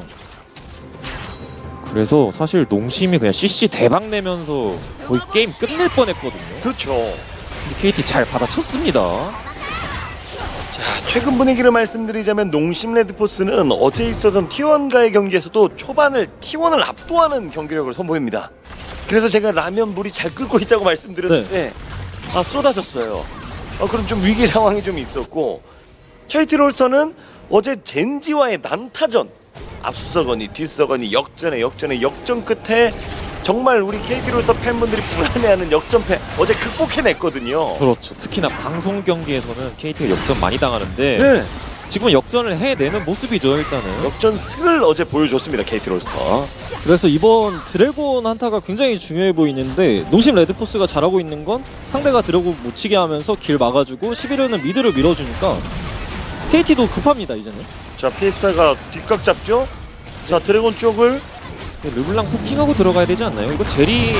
그래서 사실 농심이 그냥 CC 대박 내면서 거의 게임 끝낼 뻔했거든요. 그렇죠. 근데 KT 잘 받아쳤습니다. 자, 최근 분위기를 말씀드리자면 농심 레드포스는 어제 있었던 T1과의 경기에서도 초반을 T1을 압도하는 경기력을 선보입니다. 그래서 제가 라면 물이 잘 끓고 있다고 말씀드렸는데 아, 쏟아졌어요. 그럼 좀 위기 상황이 좀 있었고 KT 롤스터는 어제 젠지와의 난타전 앞서거니 뒤서거니 역전 끝에 정말 우리 KT 롤스터 팬분들이 불안해하는 역전패 어제 극복해냈거든요. 그렇죠. 특히나 방송 경기에서는 KT가 역전 많이 당하는데 네. 지금은 역전을 해내는 모습이죠. 일단은 역전승을 어제 보여줬습니다. KT 롤스터. 그래서 이번 드래곤 한타가 굉장히 중요해 보이는데 농심 레드포스가 잘하고 있는 건 상대가 드래곤 못 치게 하면서 길 막아주고 11호는 미드를 밀어주니까 KT도 급합니다 이제는. 자, 피에스타가 뒷각 잡죠. 자, 드래곤 쪽을 르블랑 포킹하고 들어가야 되지 않나요? 이거 제리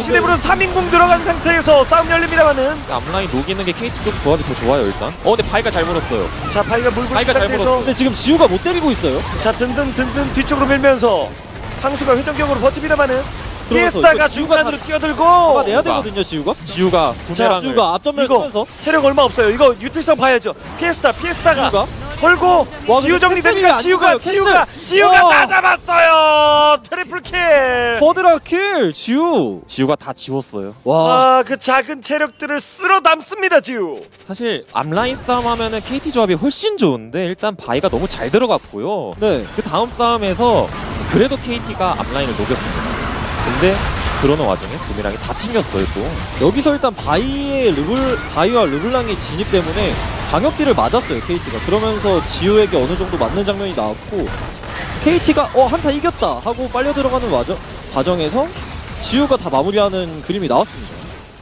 시네브론 3인공 들어간 상태에서 싸움 열립니다만은 앞라인 녹이는 게 KT 쪽 조합이 더 좋아요 일단. 근데 바이가 잘 물었어요. 자, 바이가 물고 있는 바이가 잘 상태에서 물었어. 근데 지금 지우가 못 때리고 있어요. 자, 든든 뒤쪽으로 밀면서 상수가 회전격으로 버팁니다만은 그러면서 피에스타가 이거 지우가 중간으로 다 뛰어들고 내야 되거든요, 지우가. 지우가 부메랑을 지우가 앞전면 이거 쓰면서 체력 얼마 없어요. 이거 유틸성 봐야죠. 피에스타가 지우가 걸고 와, 지우 근데 정리되니까 캐슬이 안 죽어요, 지우가 와. 다 잡았어요. 트리플 킬. 버드라 킬 지우가 다 지웠어요. 와. 아, 그 작은 체력들을 쓸어 담습니다, 지우. 사실 앞라인 싸움 하면은 KT 조합이 훨씬 좋은데 일단 바이가 너무 잘 들어갔고요. 네. 그 다음 싸움에서 그래도 KT가 앞라인을 녹였습니다. 근데 그러는 와중에 부메랑이 다 튕겼어요 또. 여기서 일단 바이와 르블랑의 진입 때문에 방역딜을 맞았어요, KT가. 그러면서 지우에게 어느 정도 맞는 장면이 나왔고 KT가 한타 이겼다 하고 빨려 들어가는 과정에서 지우가 다 마무리하는 그림이 나왔습니다.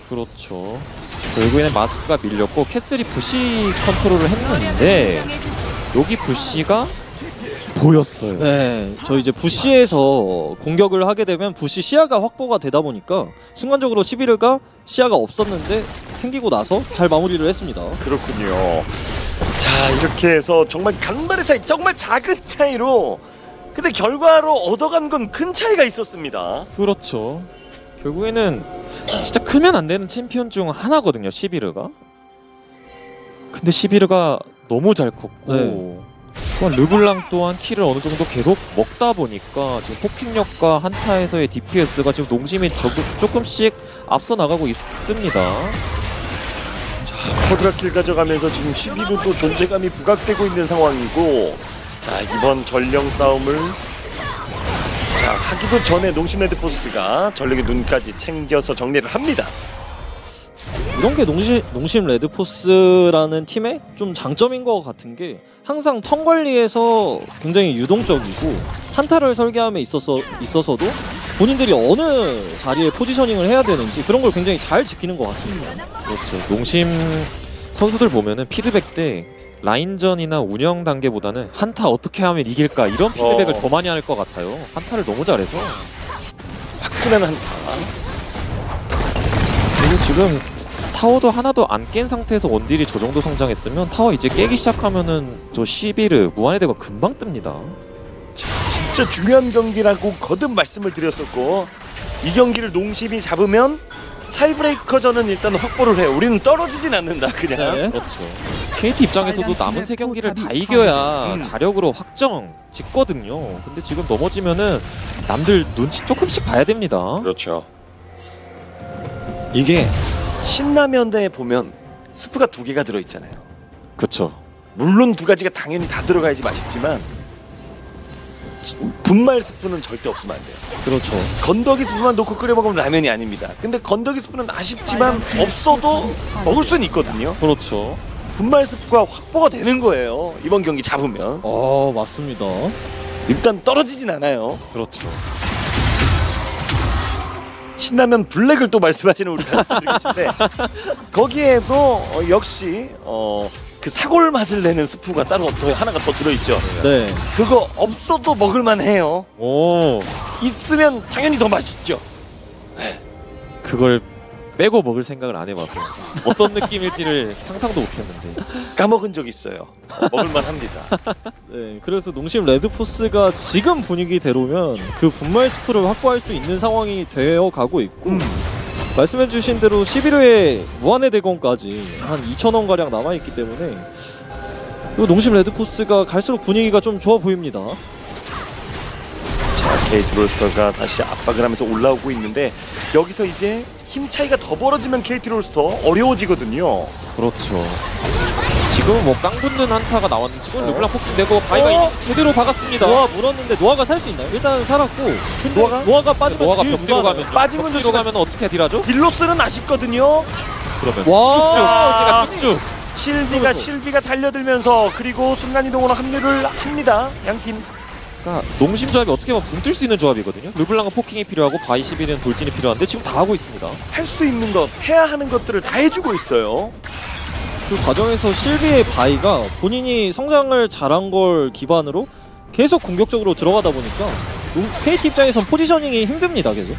그렇죠. 결국에는 마스크가 밀렸고 캐슬이 부시 컨트롤을 했는데 여기 부시가 보였어요. 네, 저 이제 부시에서 공격을 하게 되면 부시 시야가 확보가 되다 보니까 순간적으로 11가 시야가 없었는데 생기고 나서 잘 마무리를 했습니다. 그렇군요. 자, 이렇게 해서 정말 간발의 차이, 정말 작은 차이로 근데 결과로 얻어간 건 큰 차이가 있었습니다. 그렇죠. 결국에는 진짜 크면 안 되는 챔피언 중 하나거든요, 시비르가. 근데 시비르가 너무 잘 컸고 네. 또한 르블랑 또한 킬을 어느 정도 계속 먹다 보니까 지금 포킹력과 한타에서의 DPS가 지금 농심이 조금씩 앞서 나가고 있습니다. 자, 쿼드라킬 가져가면서 지금 11도 존재감이 부각되고 있는 상황이고, 자, 이번 전령 싸움을 자, 하기도 전에 농심 레드포스가 전력의 눈까지 챙겨서 정리를 합니다. 이런 게 농심 레드포스라는 팀의 좀 장점인 것 같은 게 항상 턴 관리에서 굉장히 유동적이고 한타를 설계함에 있어서도 본인들이 어느 자리에 포지셔닝을 해야 되는지 그런 걸 굉장히 잘 지키는 것 같습니다. 그렇죠. 농심 선수들 보면은 피드백 때 라인전이나 운영 단계보다는 한타 어떻게 하면 이길까 이런 피드백을 더 많이 할 것 같아요. 한타를 너무 잘해서. 화끈한 한타. 그리고 지금 타워도 하나도 안 깬 상태에서 원딜이 저 정도 성장했으면 타워 이제 깨기 시작하면은 저 시비르 무한의 대가 금방 뜹니다. 진짜 중요한 경기라고 거듭 말씀을 드렸었고, 이 경기를 농심이 잡으면 타이브레이커전은 일단 확보를 해요. 우리는 떨어지진 않는다, 그냥. 네. 그렇죠. KT 입장에서도 남은 세 경기를 다 이겨야 자력으로 확정 짓거든요. 근데 지금 넘어지면은 남들 눈치 조금씩 봐야 됩니다. 그렇죠. 이게 신라면대에 보면 스프가 2개가 들어있잖아요. 그렇죠. 물론 2가지가 당연히 다 들어가야지 맛있지만 분말 스프는 절대 없으면 안 돼요. 그렇죠. 건더기 스프만 넣고 끓여 먹으면 라면이 아닙니다. 근데 건더기 스프는 아쉽지만 없어도 먹을 수는 있거든요. 그렇죠. 분말 스프가 확보가 되는 거예요. 이번 경기 잡으면 맞습니다. 일단 떨어지진 않아요. 그렇죠. 신라면 블랙을 또 말씀하시는 우리 팬분들 계신데 거기에도 역시 그 사골 맛을 내는 스프가 따로 더 하나가 더 들어있죠. 네. 그거 없어도 먹을만 해요. 오, 있으면 당연히 더 맛있죠. 그걸 빼고 먹을 생각을 안 해봐서 어떤 느낌일지를 상상도 못했는데. 까먹은 적 있어요. 먹을만 합니다. 네. 그래서 농심 레드포스가 지금 분위기대로면 그 분말 스프를 확보할 수 있는 상황이 되어 가고 있고 말씀해주신 대로 11회에 무한의 대건까지 한 2,000원 가량 남아 있기 때문에 이 농심 레드포스가 갈수록 분위기가 좀 좋아 보입니다. 자, KT 롤스터가 다시 압박을 하면서 올라오고 있는데 여기서 이제 힘 차이가 더 벌어지면 KT 롤스터 어려워지거든요. 그렇죠. 지금 뭐 깡 붙는 한타가 나왔는데 지금 르블랑 폭풍 내고 바이가 이미 제대로 박았습니다. 노아 물었는데 노아가 살 수 있나요? 일단 살았고 근데 노아가 빠지면 노아가 뒤에 벽뒤로 누가 가면 빠지면 벽뒤로 좋지만- 가면 어떻게 딜하죠? 딜로스는 아쉽거든요. 그러면 와 쭉쭉 실비가 달려들면서 그리고 순간이동으로 합류를 합니다. 양팀. 그러니까 농심 조합이 어떻게 보면 붕 뜰 수 있는 조합이거든요. 르블랑은 포킹이 필요하고 바이 11은 돌진이 필요한데 지금 다 하고 있습니다. 할 수 있는 것, 해야 하는 것들을 다 해주고 있어요. 그 과정에서 실비의 바이가 본인이 성장을 잘한 걸 기반으로 계속 공격적으로 들어가다 보니까 KT 입장에선 포지셔닝이 힘듭니다. 계속.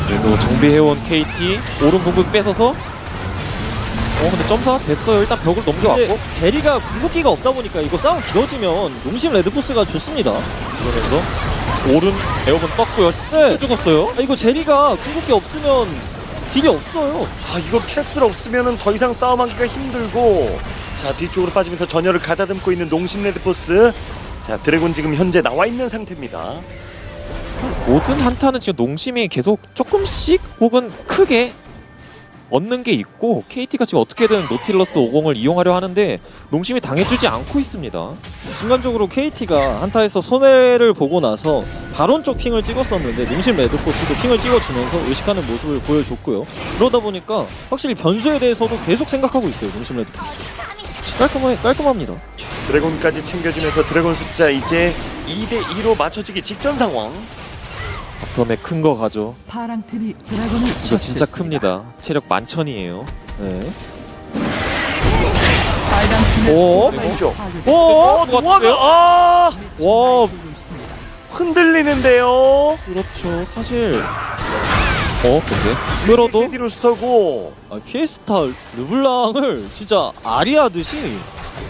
그래도 정비해온 KT 오른 궁극 뺏어서 근데 점사 됐어요. 일단 벽을 넘겨왔고. 근데 제리가 궁극기가 없다 보니까 이거 싸움 길어지면 농심 레드포스가 좋습니다. 그러면서 오른 에어건 떴고요. 네. 죽었어요. 이거 제리가 궁극기 없으면 딜이 없어요. 아 이거 캐슬 없으면은 더 이상 싸움하기가 힘들고 자 뒤쪽으로 빠지면서 전열을 가다듬고 있는 농심 레드포스. 자 드래곤 지금 현재 나와 있는 상태입니다. 모든 한타는 지금 농심이 계속 조금씩 혹은 크게 얻는 게 있고 KT가 지금 어떻게든 노틸러스 50을 이용하려 하는데 농심이 당해주지 않고 있습니다. 순간적으로 KT가 한타에서 손해를 보고 나서 바론 쪽 핑을 찍었었는데 농심 레드포스도 핑을 찍어주면서 의식하는 모습을 보여줬고요. 그러다 보니까 확실히 변수에 대해서도 계속 생각하고 있어요. 농심 레드포스 깔끔합니다. 드래곤까지 챙겨주면서 드래곤 숫자 이제 2대2로 맞춰지기 직전 상황. 바텀에 큰 거 가죠. 파랑팀이 드래곤을 이거 진짜 큽니다. 체력 11,000이에요. 네. 빨간팀의 오. 왼쪽. 오! 노아가 와, 흔들리는데요. 그렇죠. 사실 근데 끌어도 캐디로 스터고 피에스타 르블랑을 진짜 아리하듯이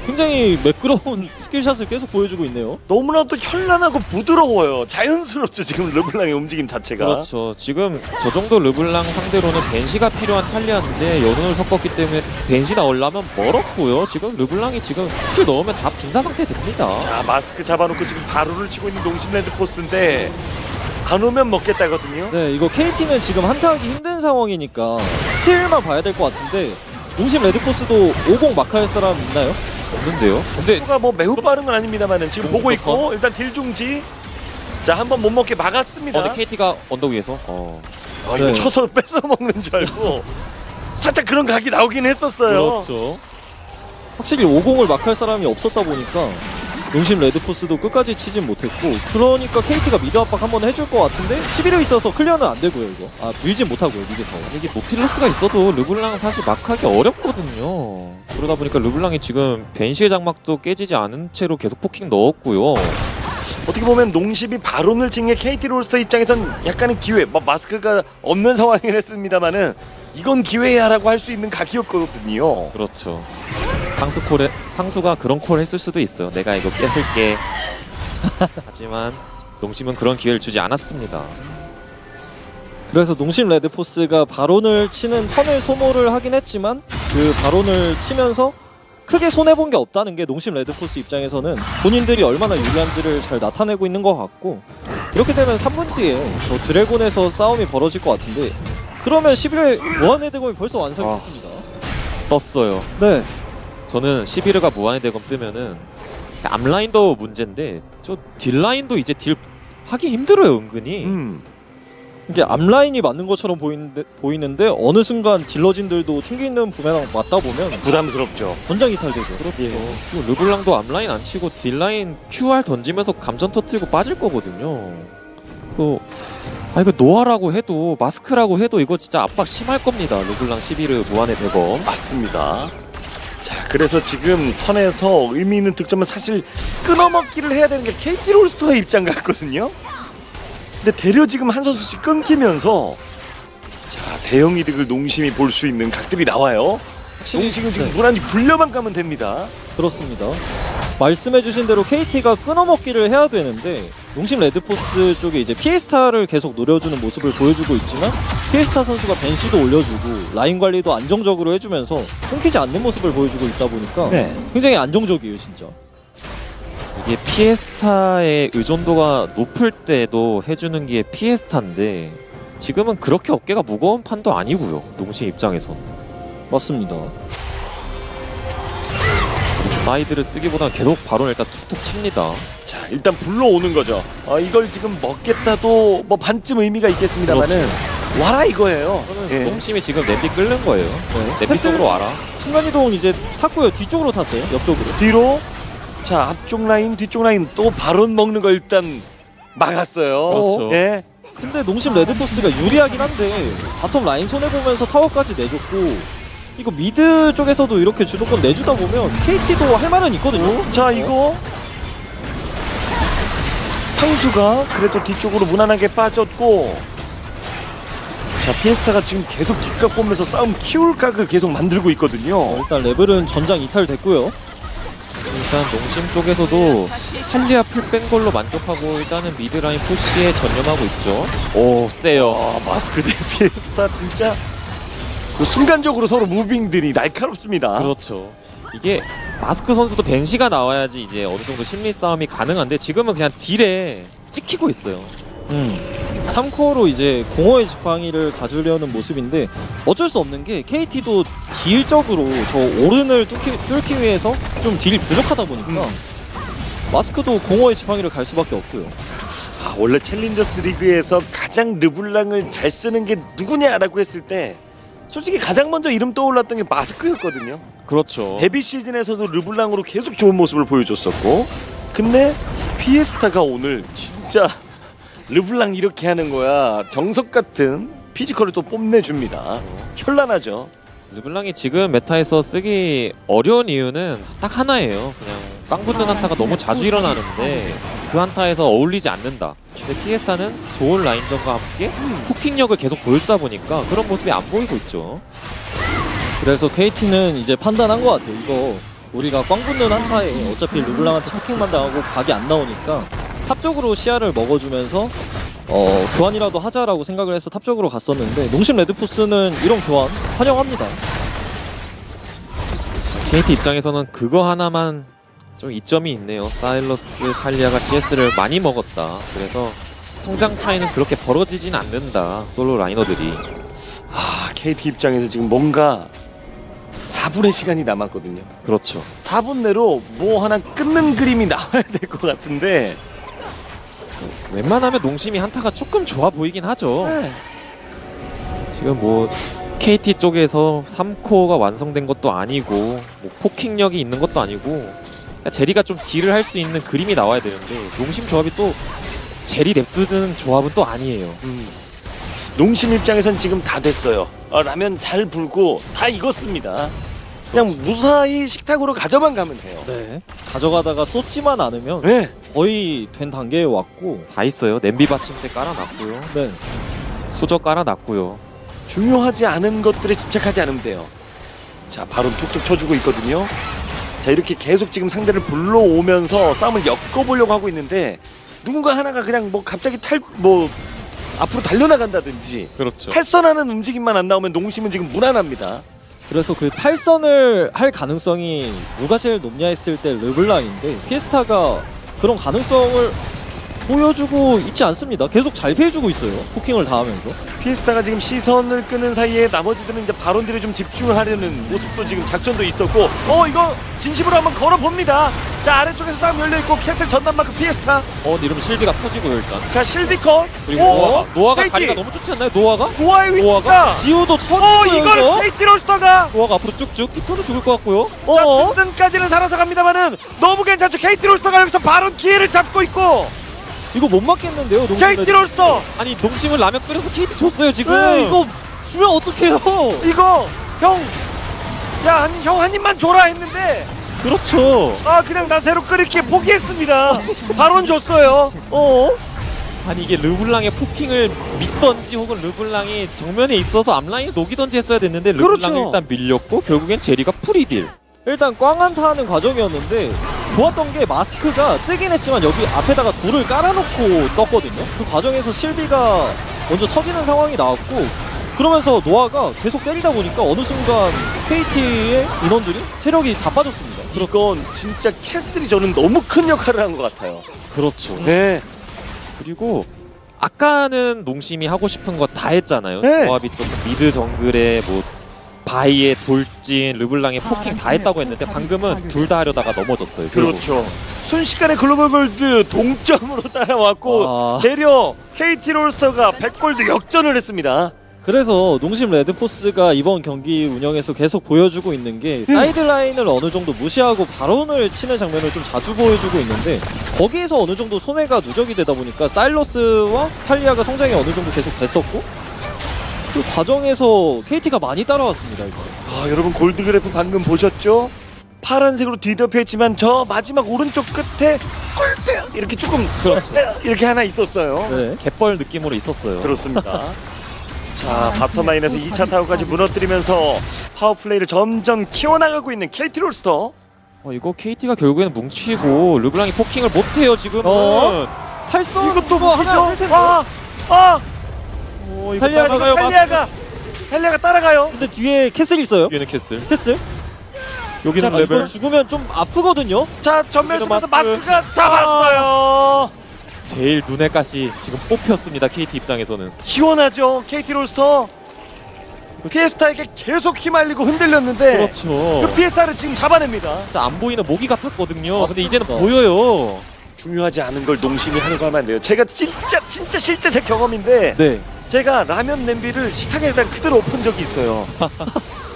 굉장히 매끄러운 스킬샷을 계속 보여주고 있네요. 너무나도 현란하고 부드러워요. 자연스럽죠 지금 르블랑의 움직임 자체가. 그렇죠. 지금 저 정도 르블랑 상대로는 벤시가 필요한 탈리아인데 연운을 섞었기 때문에 벤시 나오려면 멀었고요. 지금 르블랑이 지금 스킬 넣으면 다 빈사 상태 됩니다. 자 마스크 잡아놓고 지금 바로를 치고 있는 농심 레드포스인데 안 오면 먹겠다거든요. 네, 이거 KT는 지금 한타하기 힘든 상황이니까 스틸만 봐야 될 것 같은데 농심 레드포스도 50 마크할 사람 있나요? 없는데요. 근데 수가 뭐 매우 빠른 건 아닙니다만은 지금 보고 있고 컷. 일단 딜 중지. 자 한번 못 먹게 막았습니다. 근데 KT가 언덕 위에서 아, 이거 네. 쳐서 뺏어 먹는 줄 알고 살짝 그런 각이 나오긴 했었어요. 그렇죠. 확실히 50을 마크할 사람이 없었다 보니까 농심 레드포스도 끝까지 치진 못했고 그러니까 KT가 미드 압박 한번 해줄 것 같은데 11호 있어서 클리어는 안 되고요 이거. 아 밀진 못하고요 미드에서. 이게 노틸러스가 있어도 르블랑은 사실 마크하기 어렵거든요. 그러다 보니까 르블랑이 지금 벤시의 장막도 깨지지 않은 채로 계속 포킹 넣었고요. 어떻게 보면 농심이 바론을 징해 KT 롤스터 입장에선 약간의 기회, 뭐 마스크가 없는 상황이긴 했습니다만은 이건 기회야라고 할 수 있는 각이었거든요. 그렇죠. 탕수가 그런 콜을 했을 수도 있어요. 내가 이거 뺏을게. 하지만 농심은 그런 기회를 주지 않았습니다. 그래서 농심 레드포스가 바론을 치는 턴을 소모를 하긴 했지만 그 바론을 치면서 크게 손해본 게 없다는 게 농심 레드포스 입장에서는 본인들이 얼마나 유리한지를 잘 나타내고 있는 것 같고 이렇게 되면 3분 뒤에 저 드래곤에서 싸움이 벌어질 것 같은데 그러면 11회 무한의 대검이 벌써 완성이 됐습니다. 떴어요. 네. 저는 11회가 무한의 대검 뜨면은 앞라인도 문제인데 저 딜라인도 이제 딜 하기 힘들어요 은근히. 이게 앞라인이 맞는 것처럼 보이는데 어느 순간 딜러진들도 튕기는 부메랑 맞다 보면 부담스럽죠. 전장 이탈되죠. 그리고 르블랑도 앞라인 안 치고 딜라인 QR 던지면서 감전 터뜨리고 빠질 거거든요. 이거 노아라고 해도 마스크라고 해도 이거 진짜 압박 심할 겁니다. 르블랑 11회 무한의 대검. 맞습니다. 자 그래서 지금 턴에서 의미 있는 득점은 사실 끊어먹기를 해야 되는 게 KT 롤스터의 입장 같거든요. 근데 대려 지금 한 선수씩 끊기면서 자 대형 이득을 농심이 볼 수 있는 각들이 나와요. 농심은 지금 무난히 굴려만 가면 됩니다. 그렇습니다. 말씀해주신 대로 KT가 끊어먹기를 해야 되는데 농심 레드포스 쪽에 이제 피에스타를 계속 노려주는 모습을 보여주고 있지만 피에스타 선수가 벤시도 올려주고 라인 관리도 안정적으로 해주면서 끊기지 않는 모습을 보여주고 있다 보니까 굉장히 안정적이에요 진짜. 이게 피에스타의 의존도가 높을 때도 해주는 게 피에스타인데 지금은 그렇게 어깨가 무거운 판도 아니고요. 농심 입장에선. 맞습니다. 사이드를 쓰기보다는 계속 바로 일단 툭툭 칩니다. 자 일단 불러오는 거죠. 이걸 지금 먹겠다도 뭐 반쯤 의미가 있겠습니다만은 와라 이거예요. 농심이 지금 냄비 끓는 거예요. 냄비 속으로 와라. 순간이동 이제 탔고요. 뒤쪽으로 탔어요. 옆쪽으로. 뒤로 자 앞쪽 라인 뒤쪽 라인 또 바론 먹는 거 일단 막았어요. 그렇죠. 예. 근데 농심 레드포스가 유리하긴 한데 바텀 라인 손해보면서 타워까지 내줬고 이거 미드 쪽에서도 이렇게 주도권 내주다 보면 KT도 할 말은 있거든요. 자 이거 탕수가 그래도 뒤쪽으로 무난하게 빠졌고 자, 피에스타가 지금 계속 뒷각 보면서 싸움 키울 각을 계속 만들고 있거든요. 일단 레벨은 전장 이탈됐고요. 일단 농심 쪽에서도 탈리아 풀 뺀 걸로 만족하고 일단은 미드라인 푸시에 전념하고 있죠. 오, 세요. 아, 마스크 대 피에스타 진짜 그 순간적으로 서로 무빙들이 날카롭습니다. 그렇죠. 이게 마스크 선수도 벤시가 나와야지 이제 어느 정도 심리 싸움이 가능한데 지금은 그냥 딜에 찍히고 있어요. 3코어로 이제 공허의 지팡이를 가주려는 모습인데 어쩔 수 없는 게 KT도 딜적으로 저 오른을 뚫기 위해서 좀 딜이 부족하다 보니까 마스크도 공허의 지팡이를 갈 수밖에 없고요. 아, 원래 챌린저스 리그에서 가장 르블랑을 잘 쓰는 게 누구냐라고 했을 때 솔직히 가장 먼저 이름 떠올랐던 게 마스크였거든요. 그렇죠. 데뷔 시즌에서도 르블랑으로 계속 좋은 모습을 보여줬었고, 근데 피에스타가 오늘 진짜 르블랑 이렇게 하는 거야 정석 같은 피지컬을 또 뽐내줍니다. 현란하죠. 르블랑이 지금 메타에서 쓰기 어려운 이유는 딱 하나예요. 그냥 깡 붙는 한타가 너무 자주 일어나는데 그 한타에서 어울리지 않는다. 근데 피에스타는 좋은 라인전과 함께 후킹력을 계속 보여주다 보니까 그런 모습이 안 보이고 있죠. 그래서 KT는 이제 판단한 것 같아요. 이거 우리가 꽝 붙는 한타에 어차피 르블랑한테 포킹만 당하고 각이 안 나오니까 탑 쪽으로 시야를 먹어주면서 교환이라도 하자라고 생각을 해서 탑 쪽으로 갔었는데 농심 레드포스는 이런 교환 환영합니다. KT 입장에서는 그거 하나만 좀 이점이 있네요. 사일러스, 탈리아가 CS를 많이 먹었다. 그래서 성장 차이는 그렇게 벌어지진 않는다. 솔로 라이너들이. 아, KT 입장에서 지금 뭔가 4분의 시간이 남았거든요. 그렇죠. 4분 내로 뭐 하나 끊는 그림이 나와야 될 것 같은데 웬만하면 농심이 한타가 조금 좋아 보이긴 하죠. 네. 지금 뭐 KT 쪽에서 3코어가 완성된 것도 아니고 뭐 포킹력이 있는 것도 아니고 제리가 좀 딜을 할 수 있는 그림이 나와야 되는데 농심 조합이 또 제리 냅두는 조합은 또 아니에요. 농심 입장에선 지금 다 됐어요. 라면 잘 불고 다 익었습니다. 그냥 무사히 식탁으로 가져만 가면 돼요. 네. 가져가다가 쏟지만 않으면 네. 거의 된 단계에 왔고 다 있어요. 냄비 받침대 깔아놨고요. 네. 수저 깔아놨고요. 중요하지 않은 것들에 집착하지 않으면 돼요. 자, 바로 툭툭 쳐주고 있거든요. 자, 이렇게 계속 지금 상대를 불러오면서 싸움을 엮어보려고 하고 있는데 누군가 하나가 그냥 뭐 갑자기 앞으로 달려나간다든지 그렇죠. 탈선하는 움직임만 안 나오면 농심은 지금 무난합니다. 그래서 그 탈선을 할 가능성이 누가 제일 높냐 했을 때 르블랑인데 피에스타가 그런 가능성을 보여주고 있지 않습니다. 계속 잘 피해주고 있어요. 포킹을 다 하면서. 피에스타가 지금 시선을 끄는 사이에 나머지들은 이제 바론들이 좀 집중을 하려는 모습도 지금 작전도 있었고, 이거 진심으로 한번 걸어봅니다. 자, 아래쪽에서 싸움 열려있고 캐슬 전담 마크 피에스타. 이러면 실비가 터지고요 일단. 자, 실비컷. 그리고 노아가 KT. 자리가 너무 좋지 않나요? 노아가? 노아의 위치가. 노아가? 지우도 터지고요. 이거를 KT 롤스터가 노아가 앞으로 쭉쭉 히터도 죽을 것 같고요. 자, 든든까지는 살아서 갑니다만은 너무 괜찮죠. KT 롤스터가 여기서 바론 기회를 잡고 있고. 이거 못 맞겠는데요. 농심 KT 롤스터. 아니 농심을 라면 끓여서 KT 줬어요 지금. 네, 이거 주면 어떡해요. 이거 형, 야, 형 한 입만 줘라 했는데 그렇죠. 그냥 나 새로 끓일게 포기했습니다. 바론 줬어요. 아니 이게 르블랑의 포킹을 믿던지 혹은 르블랑이 정면에 있어서 앞라인을 녹이던지 했어야 됐는데 르블랑이 그렇죠. 일단 밀렸고 결국엔 제리가 프리딜. 일단 꽝한타 하는 과정이었는데 좋았던 게 마스크가 뜨긴 했지만 여기 앞에다가 돌을 깔아놓고 떴거든요. 그 과정에서 실비가 먼저 터지는 상황이 나왔고 그러면서 노아가 계속 때리다 보니까 어느 순간 KT의 인원들이 체력이 다 빠졌습니다. 이건 진짜 캐슬이 저는 너무 큰 역할을 한 것 같아요. 그렇죠. 네. 그리고 아까는 농심이 하고 싶은 거 다 했잖아요. 네. 조합이 조금 미드 정글에 뭐 바이의 돌진, 르블랑의 포킹 다 했다고 했는데 방금은 둘 다 하려다가 넘어졌어요. 결국. 그렇죠. 순식간에 글로벌 골드 동점으로 따라왔고 내려 KT 롤스터가 100골드 역전을 했습니다. 그래서 농심 레드포스가 이번 경기 운영에서 계속 보여주고 있는 게 사이드라인을 어느 정도 무시하고 바론을 치는 장면을 좀 자주 보여주고 있는데 거기에서 어느 정도 손해가 누적이 되다 보니까 사일러스와 탈리아가 성장이 어느 정도 계속 됐었고 그 과정에서 KT가 많이 따라왔습니다. 이거. 여러분 골드 그래프 방금 보셨죠? 파란색으로 뒤덮여 있지만 저 마지막 오른쪽 끝에 골드 이렇게 조금 이렇게 하나 있었어요. 네. 갯벌 느낌으로 있었어요. 그렇습니다. 자, 바텀 라인에서 2차 타워까지 무너뜨리면서 파워플레이를 점점 키워나가고 있는 KT 롤스터. 이거 KT가 결국에는 뭉치고 르블랑이 포킹을 못해요 지금은. 탈선 이것도 뭐 하나 할 무기죠? 텐데. 이거 탈리아가 따라가요. 탈리아가 따라가요. 근데 뒤에 캐슬 있어요. 뒤에는 캐슬. 캐슬. 여기는 자, 레벨. 이거 죽으면 좀 아프거든요. 자, 전멸 쓰면서 마스크. 마스크가 잡았어요. 제일 눈에 가시 지금 뽑혔습니다. KT 입장에서는. 시원하죠, KT 롤스터. 피에스타에게 계속 휘말리고 흔들렸는데 그렇죠. 그 피에스타를 지금 잡아냅니다. 진짜 안 보이는 모기 같았거든요. 근데 맞습니다. 이제는 보여요. 중요하지 않은 걸 농심이 하려고 하면 안 돼요. 제가 진짜 실제 제 경험인데 네. 제가 라면 냄비를 식탁에다 그대로 엎은 적이 있어요.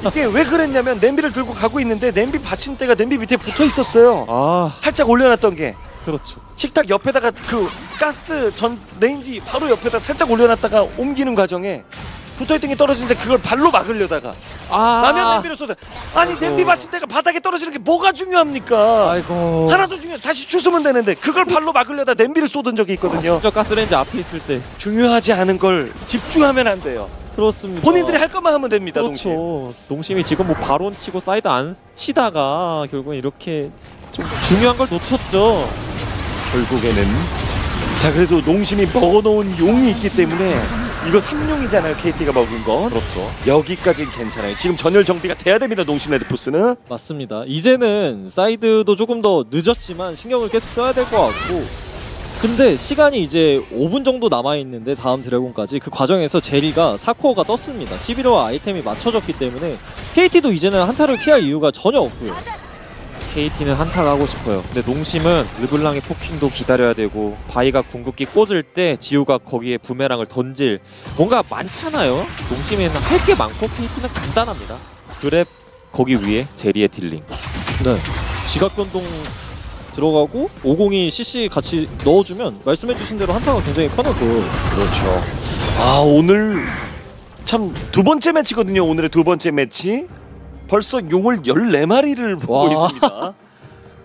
이게 왜 그랬냐면 냄비를 들고 가고 있는데 냄비 받침대가 냄비 밑에 붙어 있었어요. 아, 살짝 올려놨던 게 그렇죠. 식탁 옆에다가 그 가스 전 레인지 바로 옆에다 살짝 올려놨다가 옮기는 과정에 붙어있던 게 떨어지는데 그걸 발로 막으려다가 라면 냄비를 쏟아. 아니 아이고. 냄비 받침대가 바닥에 떨어지는 게 뭐가 중요합니까? 아이고. 하나도 중요해. 다시 주스면 되는데 그걸 발로 막으려다 냄비를 쏟은 적이 있거든요. 심지어 가스레인지 앞에 있을 때. 중요하지 않은 걸 집중하면 안 돼요. 그렇습니다. 본인들이 할 것만 하면 됩니다. 농심. 그렇죠. 농심이 지금 뭐 바론 치고 사이드 안 치다가 결국은 이렇게 좀 중요한 걸 놓쳤죠. 결국에는 자 그래도 농심이 먹어놓은 용이 있기 때문에 이거 3용이잖아요. KT가 먹은 건. 그렇죠. 여기까지는 괜찮아요. 지금 전열 정비가 돼야 됩니다. 농심 레드포스는. 맞습니다. 이제는 사이드도 조금 더 늦었지만 신경을 계속 써야 될 것 같고, 근데 시간이 이제 5분 정도 남아있는데 다음 드래곤까지 그 과정에서 제리가 4코어가 떴습니다. 11호 아이템이 맞춰졌기 때문에 KT도 이제는 한타를 피할 이유가 전혀 없고요. KT는 한타 가고 싶어요. 근데 농심은 르블랑의 포킹도 기다려야 되고 바이가 궁극기 꽂을 때 지우가 거기에 부메랑을 던질 뭔가 많잖아요. 농심에는 할 게 많고 KT는 간단합니다. 그랩 거기 위에 제리의 딜링. 네. 지각변동 들어가고 502 CC 같이 넣어주면 말씀해주신 대로 한타가 굉장히 편해 보여요. 그렇죠. 아 오늘 참 두 번째 매치거든요. 오늘의 두 번째 매치. 벌써 용을 14마리를 보고 와. 있습니다.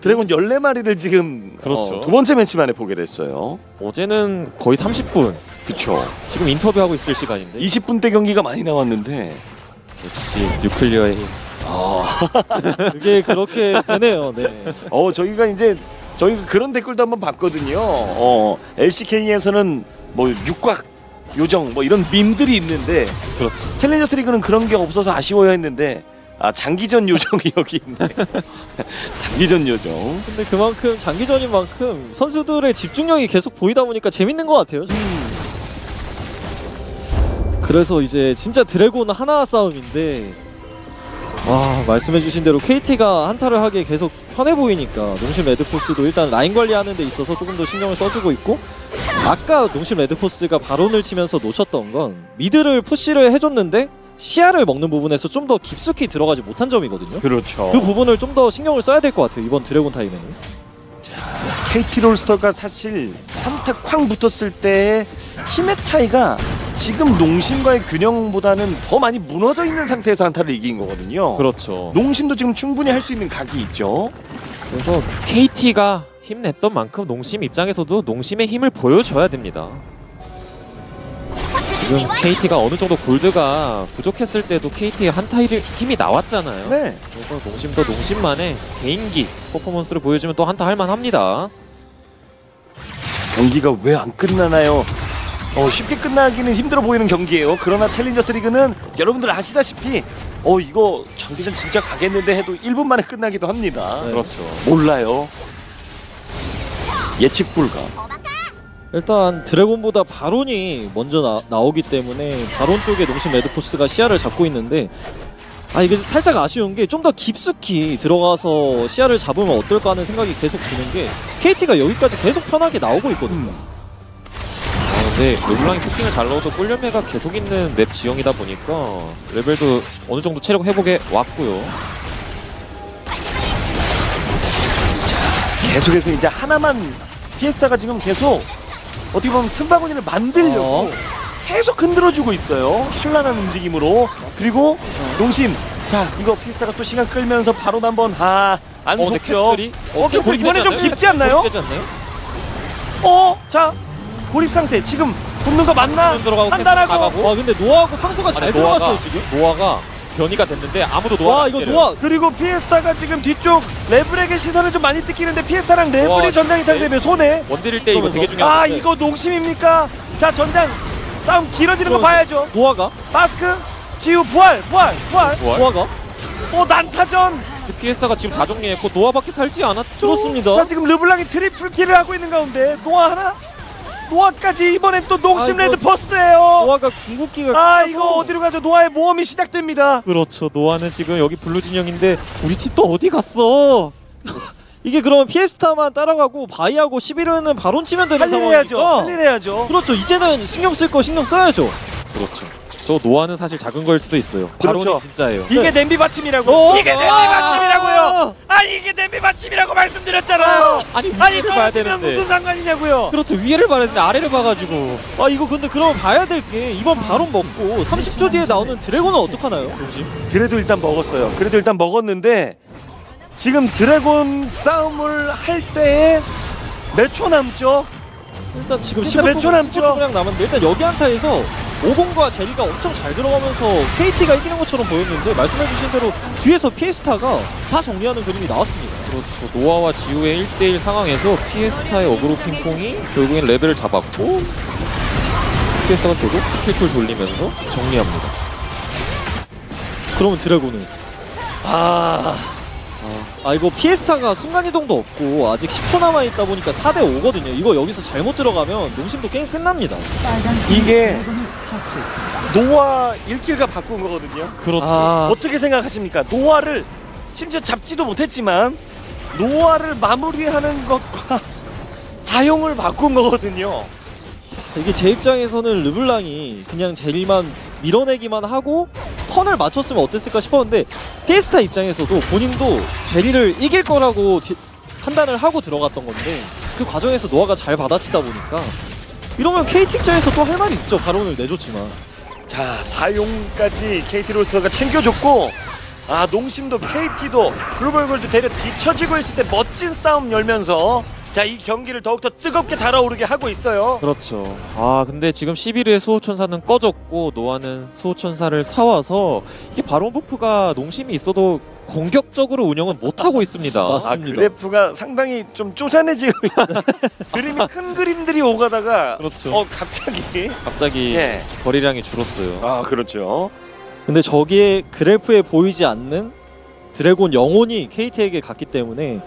드래곤 14마리를 지금 그렇죠. 두 번째 매치 만에 보게 됐어요. 어제는 거의 30분. 그렇죠. 지금 인터뷰하고 있을 시간인데 20분대 경기가 많이 나왔는데 역시 뉴클리어의 힘. 그게 그렇게 되네요. 네. 저희가 그런 댓글도 한번 봤거든요. LCK에서는 뭐 육각 요정 뭐 이런 밈들이 있는데 그렇죠. 챌린저스 리그는 그런 게 없어서 아쉬워야 했는데 장기전 요정이 여기 있네. 장기전 요정. 근데 그만큼 장기전인 만큼 선수들의 집중력이 계속 보이다 보니까 재밌는 것 같아요. 그래서 이제 진짜 드래곤 하나 싸움인데, 말씀해주신 대로 KT가 한타를 하기에 계속 편해 보이니까 농심 레드포스도 일단 라인 관리하는 데 있어서 조금 더 신경을 써주고 있고, 아까 농심 레드포스가 바론을 치면서 놓쳤던 건 미드를 푸시를 해줬는데 시야를 먹는 부분에서 좀 더 깊숙이 들어가지 못한 점이거든요. 그렇죠. 그 부분을 좀 더 신경을 써야 될 것 같아요, 이번 드래곤 타임에는. KT 롤스터가 사실 한타 쾅 붙었을 때의 힘의 차이가 지금 농심과의 균형보다는 더 많이 무너져 있는 상태에서 한타를 이긴 거거든요. 그렇죠. 농심도 지금 충분히 할 수 있는 각이 있죠. 그래서 KT가 힘냈던 만큼 농심 입장에서도 농심의 힘을 보여줘야 됩니다. 지금 KT가 어느 정도 골드가 부족했을 때도 KT의 한타 힘이 나왔잖아요. 네. 그래서 농심도 농심만의 개인기 퍼포먼스를 보여주면 또 한타 할만합니다. 경기가 왜 안 끝나나요? 쉽게 끝나기는 힘들어 보이는 경기예요. 그러나 챌린저스 리그는 여러분들 아시다시피 이거 장기전 진짜 가겠는데 해도 1분 만에 끝나기도 합니다. 네. 그렇죠. 몰라요. 예측 불가. 일단 드래곤보다 바론이 먼저 나오기 때문에 바론 쪽에 농심 레드포스가 시야를 잡고 있는데, 이게 살짝 아쉬운 게 좀 더 깊숙이 들어가서 시야를 잡으면 어떨까 하는 생각이 계속 드는 게 KT가 여기까지 계속 편하게 나오고 있거든요. 근데 르블랑이 포킹을 잘 넣어도 꿀열매가 계속 있는 맵 지형이다 보니까 레벨도 어느 정도 체력 회복에 왔고요. 계속해서 이제 하나만 피에스타가 지금 계속 어떻게 보면 틈바구니를 만들려고 계속 흔들어주고 있어요. 현란한 움직임으로. 그리고 농심 자 이거 피에스타가 또 시간 끌면서 바로 한번 안 근데 속죠. 캐슬이? 이번에 좀 깊지 않나요? 되지 않나요? 자 고립 상태 지금 붙는 거 맞나? 들어가고 판단하고. 나가고. 와 근데 노아하고 황소가 잘 들어갔어요 지금. 노아가 변이가 됐는데 아무도 노아. 와 이거 노아 그리고 피에스타가 지금 뒤쪽 레블에게 시선을 좀 많이 뜯기는데 피에스타랑 레블이 와, 전장이 타되면 손해. 원딜일 때 이거 되게 아 중요한데. 이거 농심입니까? 자 전장 싸움 길어지는 거 그러면서. 봐야죠. 노아가 마스크 지우 부활. 노아가 난타전. 피에스타가 지금 다 정리했고 노아밖에 살지 않았죠. 그렇습니다. 자 지금 르블랑이 트리플 킬을 하고 있는 가운데 노아 하나. 노아까지 이번엔 또 농심 아이고, 레드 퍼스예요. 노아가 궁극기가 아 커서. 이거 어디로 가죠? 노아의 모험이 시작됩니다. 그렇죠. 노아는 지금 여기 블루 진영인데 우리 팀 또 어디 갔어? 이게 그러면 피에스타만 따라가고 바이하고 11호는 바론 치면 되는 할 일 해야죠. 상황이니까 할 일 해야죠. 그렇죠. 이제는 신경 쓸 거 신경 써야죠. 그렇죠. 저 노아는 사실 작은 거일 수도 있어요. 그렇죠. 바론이 진짜예요. 이게 냄비 받침이라고. 어? 이게 냄비 받침이라고요. 이게 냄비 받침이라고 말씀드렸잖아요. 아니 아니 위에를 봐야 떨어지면 되는데. 무슨 상관이냐고요. 그렇죠. 위에를 봐야 되는데 아래를 봐가지고. 아 이거 근데 그러면 봐야 될 게 이번 바론 먹고 30초 뒤에 나오는 드래곤은 어떡하나요? 용심? 그래도 일단 먹었어요. 그래도 일단 먹었는데 지금 드래곤 싸움을 할 때에 몇 초 남죠? 일단 지금 일단 몇 초 남죠? 15초량 남았는데 일단 여기 한타에서 오공과 제리가 엄청 잘 들어가면서 KT가 이기는 것처럼 보였는데 말씀해주신 대로 뒤에서 피에스타가 다 정리하는 그림이 나왔습니다. 그렇죠. 노아와 지우의 1대1 상황에서 피에스타의 어그로 핑퐁이 결국엔 레벨을 잡았고 피에스타가 계속 스킬풀 돌리면서 정리합니다. 그러면 드래곤은 이거 피에스타가 순간이동도 없고 아직 10초 남아있다 보니까 4대5거든요. 이거 여기서 잘못 들어가면 농심도 게임 끝납니다. 이게 드래곤을 처치했습니다. 노아 1킬과 바꾼 거거든요. 그렇죠. 어떻게 생각하십니까? 노아를 심지어 잡지도 못했지만 노아를 마무리하는 것과 사용을 바꾼 거거든요. 이게 제 입장에서는 르블랑이 그냥 제리만 밀어내기만 하고 턴을 맞췄으면 어땠을까 싶었는데 피에스타 입장에서도 본인도 제리를 이길 거라고 판단을 하고 들어갔던 건데 그 과정에서 노아가 잘 받아치다 보니까 이러면 KT 입장에서 또 할 말이 있죠. 바론을 내줬지만. 자 사용까지 KT 로스터가 챙겨줬고 농심도 KT도 글로벌 골드 대려 뒤처지고 있을 때 멋진 싸움 열면서 자 이 경기를 더욱더 뜨겁게 달아오르게 하고 있어요. 그렇죠. 근데 지금 11회 수호천사는 꺼졌고 노아는 수호천사를 사와서 이게 바론 버프가 농심이 있어도 공격적으로 운영은 못하고 있습니다. 맞습니다. 그래프가 상당히 좀 쪼잔해지고 있는 그림이 큰 그림들이 오가다가 그렇죠. 갑자기 예. 거리량이 줄었어요. 그렇죠. 근데 저기에 그래프에 보이지 않는 드래곤 영혼이 KT에게 갔기 때문에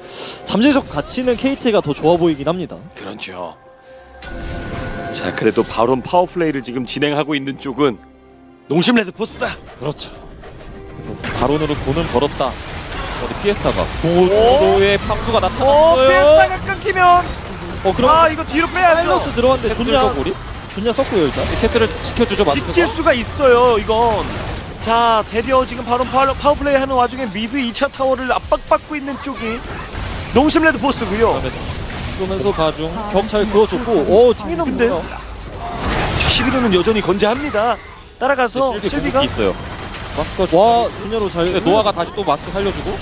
잠재적 가치는 KT가 더 좋아 보이긴 합니다. 그렇죠. 자 그래도 바론 파워플레이를 지금 진행하고 있는 쪽은 농심 레드포스다. 그렇죠. 바론으로 돈은 벌었다. 어디 피에스타가 도로의 팡수가 나타났어요. 피에스타가 끊기면 그럼 이거 뒤로 빼야죠. 파일러스 들어갔는데 좋냐 썼고요 일단. 캐스를 지켜주죠. 지킬 수가 있어요 이건. 자 드디어 지금 바로 파워플레이 하는 와중에 미드 2차 타워를 압박받고 있는 쪽이 농심 레드포스고요. 그러면서 가중 벽 잘 그어줬고 튕기는 근데 뭐야? 11호는 여전히 건재합니다. 따라가서 실비가 실비가 있어요. 마스크가 와 분야로 잘. 근데 노아가 다시 또 마스크 살려주고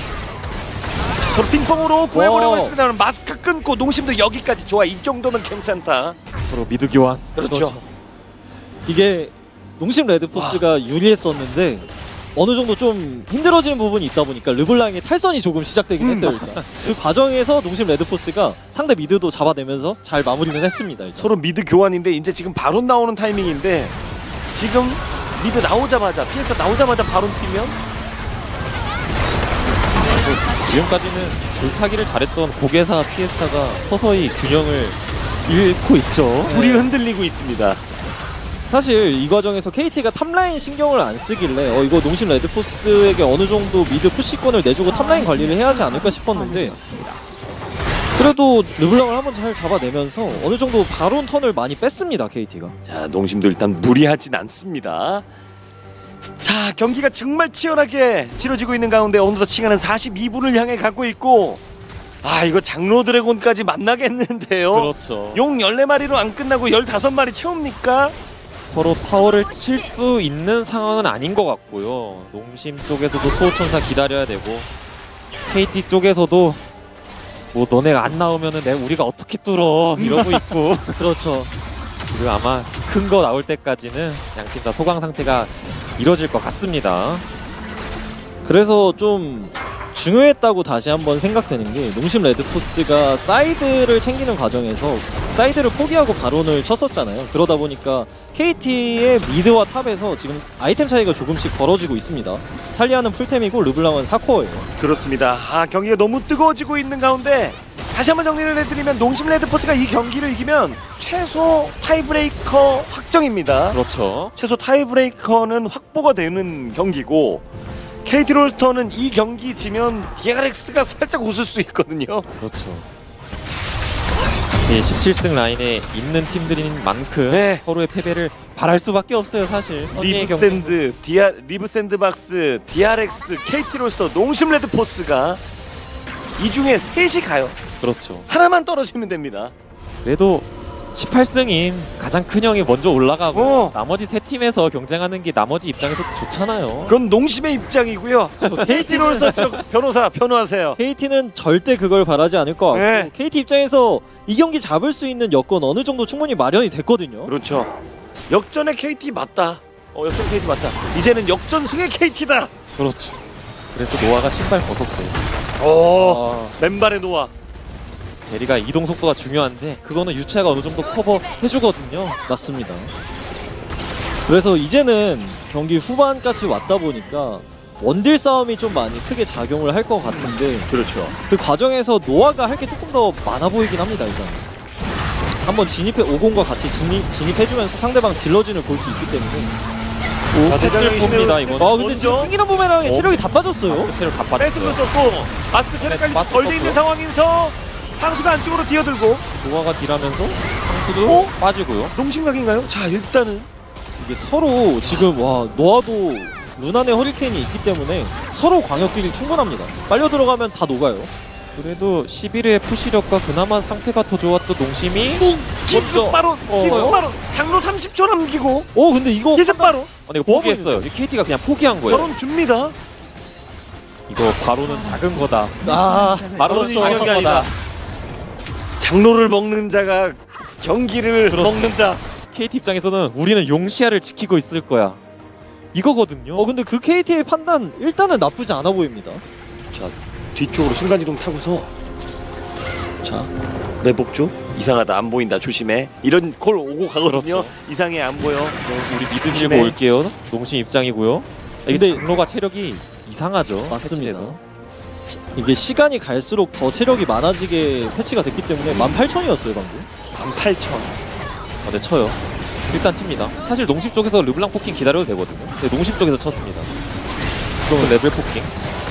서로 핑퐁으로 구해보려고 와. 했습니다만 마스크 끊고 농심도 여기까지 좋아. 이 정도면 괜찮다. 서로 미드 교환. 그렇죠. 이게 농심 레드포스가 유리했었는데 어느 정도 좀 힘들어지는 부분이 있다 보니까 르블랑의 탈선이 조금 시작되긴 했어요 일단. 그 과정에서 농심 레드포스가 상대 미드도 잡아내면서 잘 마무리는 했습니다 일단. 서로 미드 교환인데 이제 지금 바론 나오는 타이밍인데 지금 미드 나오자마자 피에스타 나오자마자 바론 뛰면 지금까지는 줄타기를 잘했던 고개사 피에스타가 서서히 균형을 잃고 있죠. 줄이 흔들리고 있습니다. 사실 이 과정에서 KT가 탑라인 신경을 안 쓰길래 이거 농심 레드포스에게 어느 정도 미드 푸시권을 내주고 탑라인 관리를 해야 하지 않을까 싶었는데 그래도 르블랑을 한번 잘 잡아내면서 어느 정도 바론 턴을 많이 뺐습니다 KT가. 자 농심도 일단 무리하진 않습니다. 자 경기가 정말 치열하게 치러지고 있는 가운데 어느덧 시간은 42분을 향해 가고 있고 이거 장로 드래곤까지 만나겠는데요. 그렇죠. 용 14마리로 안 끝나고 15마리 채웁니까? 서로 타워를 칠 수 있는 상황은 아닌 것 같고요. 농심 쪽에서도 수호천사 기다려야 되고 KT 쪽에서도 뭐 너네가 안 나오면은 우리가 어떻게 뚫어 이러고 있고 그렇죠. 그리고 아마 큰 거 나올 때까지는 양팀 다 소강 상태가 이뤄질 것 같습니다. 그래서 좀 중요했다고 다시 한번 생각되는 게 농심 레드포스가 사이드를 챙기는 과정에서 사이드를 포기하고 바론을 쳤었잖아요. 그러다 보니까 KT의 미드와 탑에서 지금 아이템 차이가 조금씩 벌어지고 있습니다. 탈리아는 풀템이고 르블랑은 4코어예요. 그렇습니다. 경기가 너무 뜨거워지고 있는 가운데 다시 한번 정리를 해드리면 농심 레드포스가 이 경기를 이기면 최소 타이브레이커 확정입니다. 그렇죠. 최소 타이브레이커는 확보가 되는 경기고 KT 롤스터는 이 경기 지면 DRX가 살짝 웃을 수 있거든요. 그렇죠. 제 17승 라인에 있는 팀들인 만큼 네. 서로의 패배를 바랄 수밖에 없어요, 사실. 선의의 경기. 리브샌드, 리브 샌드박스, DRX, KT 롤스터, 농심 레드포스가 이 중에 셋이 가요. 그렇죠. 하나만 떨어지면 됩니다. 그래도 18승인 가장 큰 형이 먼저 올라가고 어. 나머지 세 팀에서 경쟁하는 게 나머지 입장에서도 좋잖아요. 그건 농심의 입장이고요. KT 롤스터 쪽 변호사 변호하세요. KT는 절대 그걸 바라지 않을 것 같고 네. KT 입장에서 이 경기 잡을 수 있는 여건 어느 정도 충분히 마련이 됐거든요. 그렇죠. 역전의 KT 맞다. 역전 KT 맞다. 이제는 역전승의 KT다. 그렇죠. 그래서 노아가 신발 벗었어요. 아, 맨발의 노아. 제리가 이동 속도가 중요한데 그거는 유채가 어느 정도 커버해주거든요. 맞습니다. 그래서 이제는 경기 후반까지 왔다 보니까 원딜 싸움이 좀 많이 크게 작용을 할 것 같은데 그렇죠. 그 과정에서 노아가 할 게 조금 더 많아 보이긴 합니다. 일단 한번 진입해 50과 같이 진입해주면서 상대방 딜러진을 볼 수 있기 때문에 패스를 봅니다 이건. 근데 지금 튕기는 부메랑에 체력이 다 빠졌어요. 체력 다 패스도 빠졌어요. 썼고 마스크 체력까지 마스크 걸려있는 썼고요. 상황에서 향수가 안쪽으로 뛰어들고 노아가 딜하면서 상수도 빠지고요. 농심각인가요? 자 일단은 이게 서로 지금 노아도 루난의 허리케인이 있기 때문에 서로 광역딜이 충분합니다. 빨려 들어가면 다 녹아요. 그래도 11회 푸시력과 그나마 상태가 더 좋았던 농심이 기습 바로 기습 바로 장로 30초 남기고 근데 이거 기습 바로 이거 포기했어요. 이 KT가 그냥 포기한 거예요. 결혼 줍니다. 이거 바로는 작은 거다. 바로는 그렇죠. 작은 게 아니다. 장로를 먹는 자가 경기를 먹는다. KT 입장에서는 우리는 용시야를 지키고 있을 거야. 이거거든요. 근데 그 KT의 판단 일단은 나쁘지 않아 보입니다. 자 뒤쪽으로 순간이동 타고서 자 내복 쪽 이상하다 안 보인다 조심해 이런 콜 오고 가거든요. 그렇죠. 이상해 안 보여. 우리 미드 조심해. 밀고 올게요. 농심 입장이고요. 이게 근데- 장로가 체력이 이상하죠. 맞습니다. 패치에서. 이게 시간이 갈수록 더 체력이 많아지게 패치가 됐기 때문에 18,000이었어요 방금. 18,000. 네, 쳐요. 일단 칩니다. 사실 농심 쪽에서 르블랑 포킹 기다려도 되거든요. 근데 농심 쪽에서 쳤습니다. 그러면 레벨 포킹.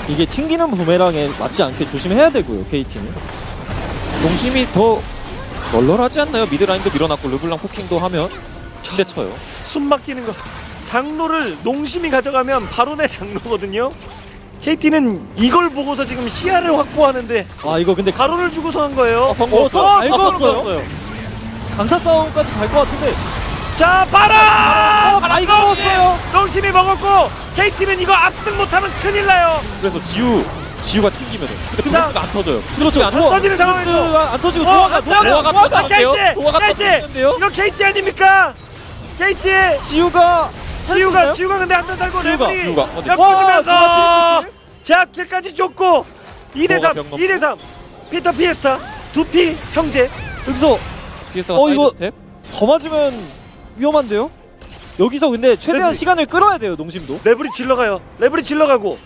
이게 튕기는 부메랑에 맞지 않게 조심해야 되고요 KT는. 농심이 더 널널하지 않나요? 미드라인도 밀어놨고 르블랑 포킹도 하면 근데 쳐요. 숨 막히는 거. 장로를 농심이 가져가면 바로 내 장로거든요. KT는 이걸 보고서 지금 시야를 확보하는데 이거 근데 가로를 주고서 한 거예요. 잘 그었어요. 강타 싸움까지 갈 것 같은데. 자 봐라. 많이 그었어요. 농심이 먹었고 KT는 이거 압승 못하면 큰일 나요. 그래서 지우가 튕기면은 근데 자, 브레스가 안 터져요. 그렇죠. 안 터지는 상황에서 안 터지고 노아가 노아가 KT 노아가 KT 터지는데요? 이거 KT 아닙니까? KT 지우가 근데 한 번 살고 지우가, 레벨이 지우가. 네. 옆으면서 자 길까지 줬고 2대3 병 넘고. 2대3 피터 피에스타 두피 형제 여기서 뒤에서 이거- 사이드 스텝. 더 맞으면 위험한데요? 여기서 근데 최대한 레벨이- 시간을 끌어야 돼요 농심도. 레벨이 질러가요. 레벨이 질러가고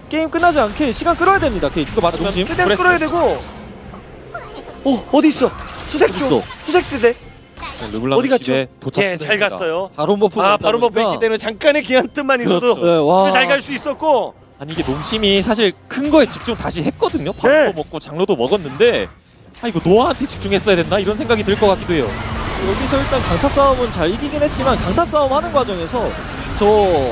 게임 끝나지 않게 시간 끌어야 됩니다 KT. 이거 맞으면 농심. 최대한 브레스. 끌어야 되고 어디 있어? 수색 중 있어. 수색 대대 르블랑 어디 갔죠? 집에 도착. 잘 갔어요. 바로 버프가 바로 버프했기 때문에 잠깐의 기한 틈만 있어도 그렇죠. 네, 와. 잘 갈 수 있었고 아니 이게 농심이 사실 큰 거에 집중 다시 했거든요. 바로도 네. 먹고 장로도 먹었는데 이거 노아한테 집중했어야 됐나 이런 생각이 들 것 같기도 해요. 여기서 일단 강타 싸움은 잘 이기긴 했지만 강타 싸움 하는 과정에서 저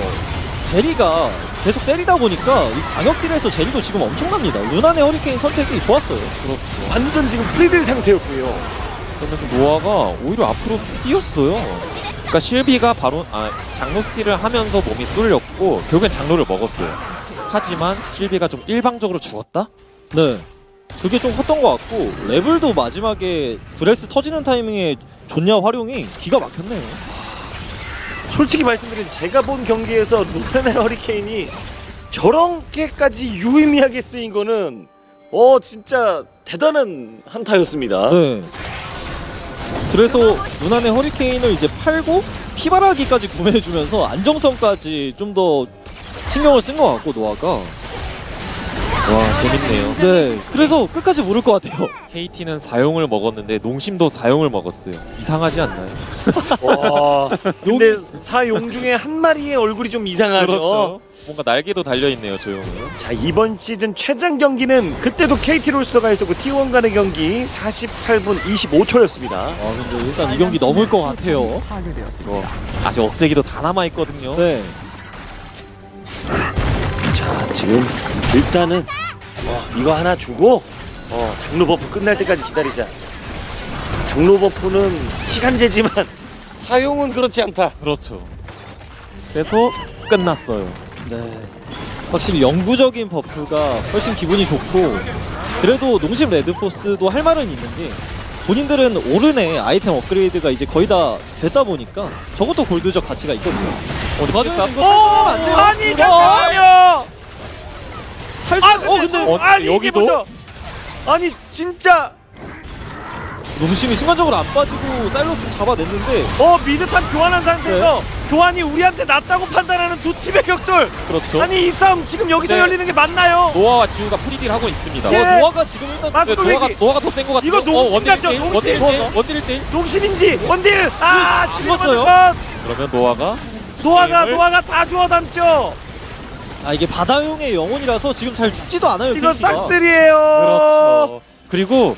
제리가 계속 때리다 보니까 이 광역딜에서 제리도 지금 엄청납니다. 루난의 허리케인 선택이 좋았어요. 그렇죠. 완전 지금 프리딜 상태였고요. 그러면서 노아가 오히려 앞으로 뛰었어요. 그러니까 실비가 바로 장로 스틸을 하면서 몸이 쏠렸고 결국엔 장로를 먹었어요. 하지만 실비가 좀 일방적으로 죽었다? 네. 그게 좀 컸던 것 같고 레벨도 마지막에 브레스 터지는 타이밍에 존야 활용이 기가 막혔네요. 솔직히 말씀드리면 제가 본 경기에서 루나의 허리케인이 저렇게까지 유의미하게 쓰인 거는 진짜 대단한 한타였습니다. 네. 그래서 루난의 허리케인을 이제 팔고 피바라기까지 구매해주면서 안정성까지 좀 더 신경을 쓴 것 같고 노아가. 와 재밌네요. 네. 그래서 끝까지 모를 것 같아요. KT는 4용을 먹었는데 농심도 4용을 먹었어요. 이상하지 않나요? 와, 근데 사용 중에 한 마리의 얼굴이 좀 이상하죠. 그렇죠. 뭔가 날개도 달려있네요 저 용은. 자, 이번 시즌 최장 경기는 그때도 KT 롤스터가 있었고 T1 간의 경기 48분 25초였습니다. 아 근데 일단 이 경기 넘을 것 같아요. 파괴되었습니다. 아직 억제기도 다 남아있거든요. 네. 자, 지금 일단은 이거 하나 주고 장로 버프 끝날 때까지 기다리자. 장로 버프는 시간제지만 사용은 그렇지 않다. 그렇죠. 그래서 끝났어요. 네. 확실히 영구적인 버프가 훨씬 기분이 좋고 그래도 농심 레드포스도 할 말은 있는데 본인들은 오른에 아이템 업그레이드가 이제 거의 다 됐다 보니까 저것도 골드적 가치가 있거든요. 과정에서 이거 탈수하면 안 돼요. 아니 잠깐만요. 근데 아니 여기도? 이게 뭐죠? 아니 진짜 농심이 순간적으로 안 빠지고 사일러스 잡아냈는데 미드탑 교환한 상태에서 교환이 우리한테 낫다고 판단하는 두 팀의 격돌. 그렇죠. 아니 이 싸움 지금 여기서 네. 열리는 게 맞나요? 노아와 지우가 프리딜 하고 있습니다. 예. 노아가 지금 일단 맞- 네, 노아가 더 센 것 같아요. 이거 농심 같죠? 농심. 원딜 1대1. 농심인지 원딜 죽었어요? 그러면 노아가 노아가 다 주워 담죠. 이게 바다용의 영혼이라서 지금 잘 죽지도 않아요. 이거 KT 가. 싹쓸이에요. 그렇죠. 그리고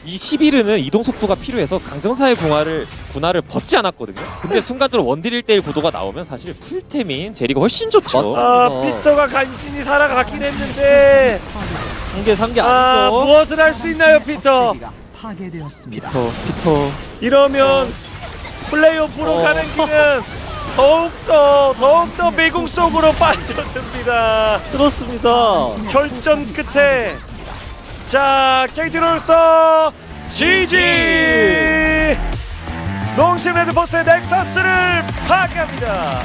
이 11은 이동 속도가 필요해서 강정사의 군화를 벗지 않았거든요. 근데 순간적으로 원딜 1대1 구도가 나오면 사실 풀템인 제리가 훨씬 좋죠. 맞습니다. 피터가 간신히 살아가긴 했는데 상계 아니죠. 무엇을 할 수 있나요, 피터? 업체가 파괴되었습니다. 피터. 이러면 플레이오프로 가는 길은 더욱더 미궁 속으로 빠졌습니다. 그렇습니다. 결전 끝에 자, KT 롤스터 GG 농심 레드포스의 넥서스를 파괴합니다.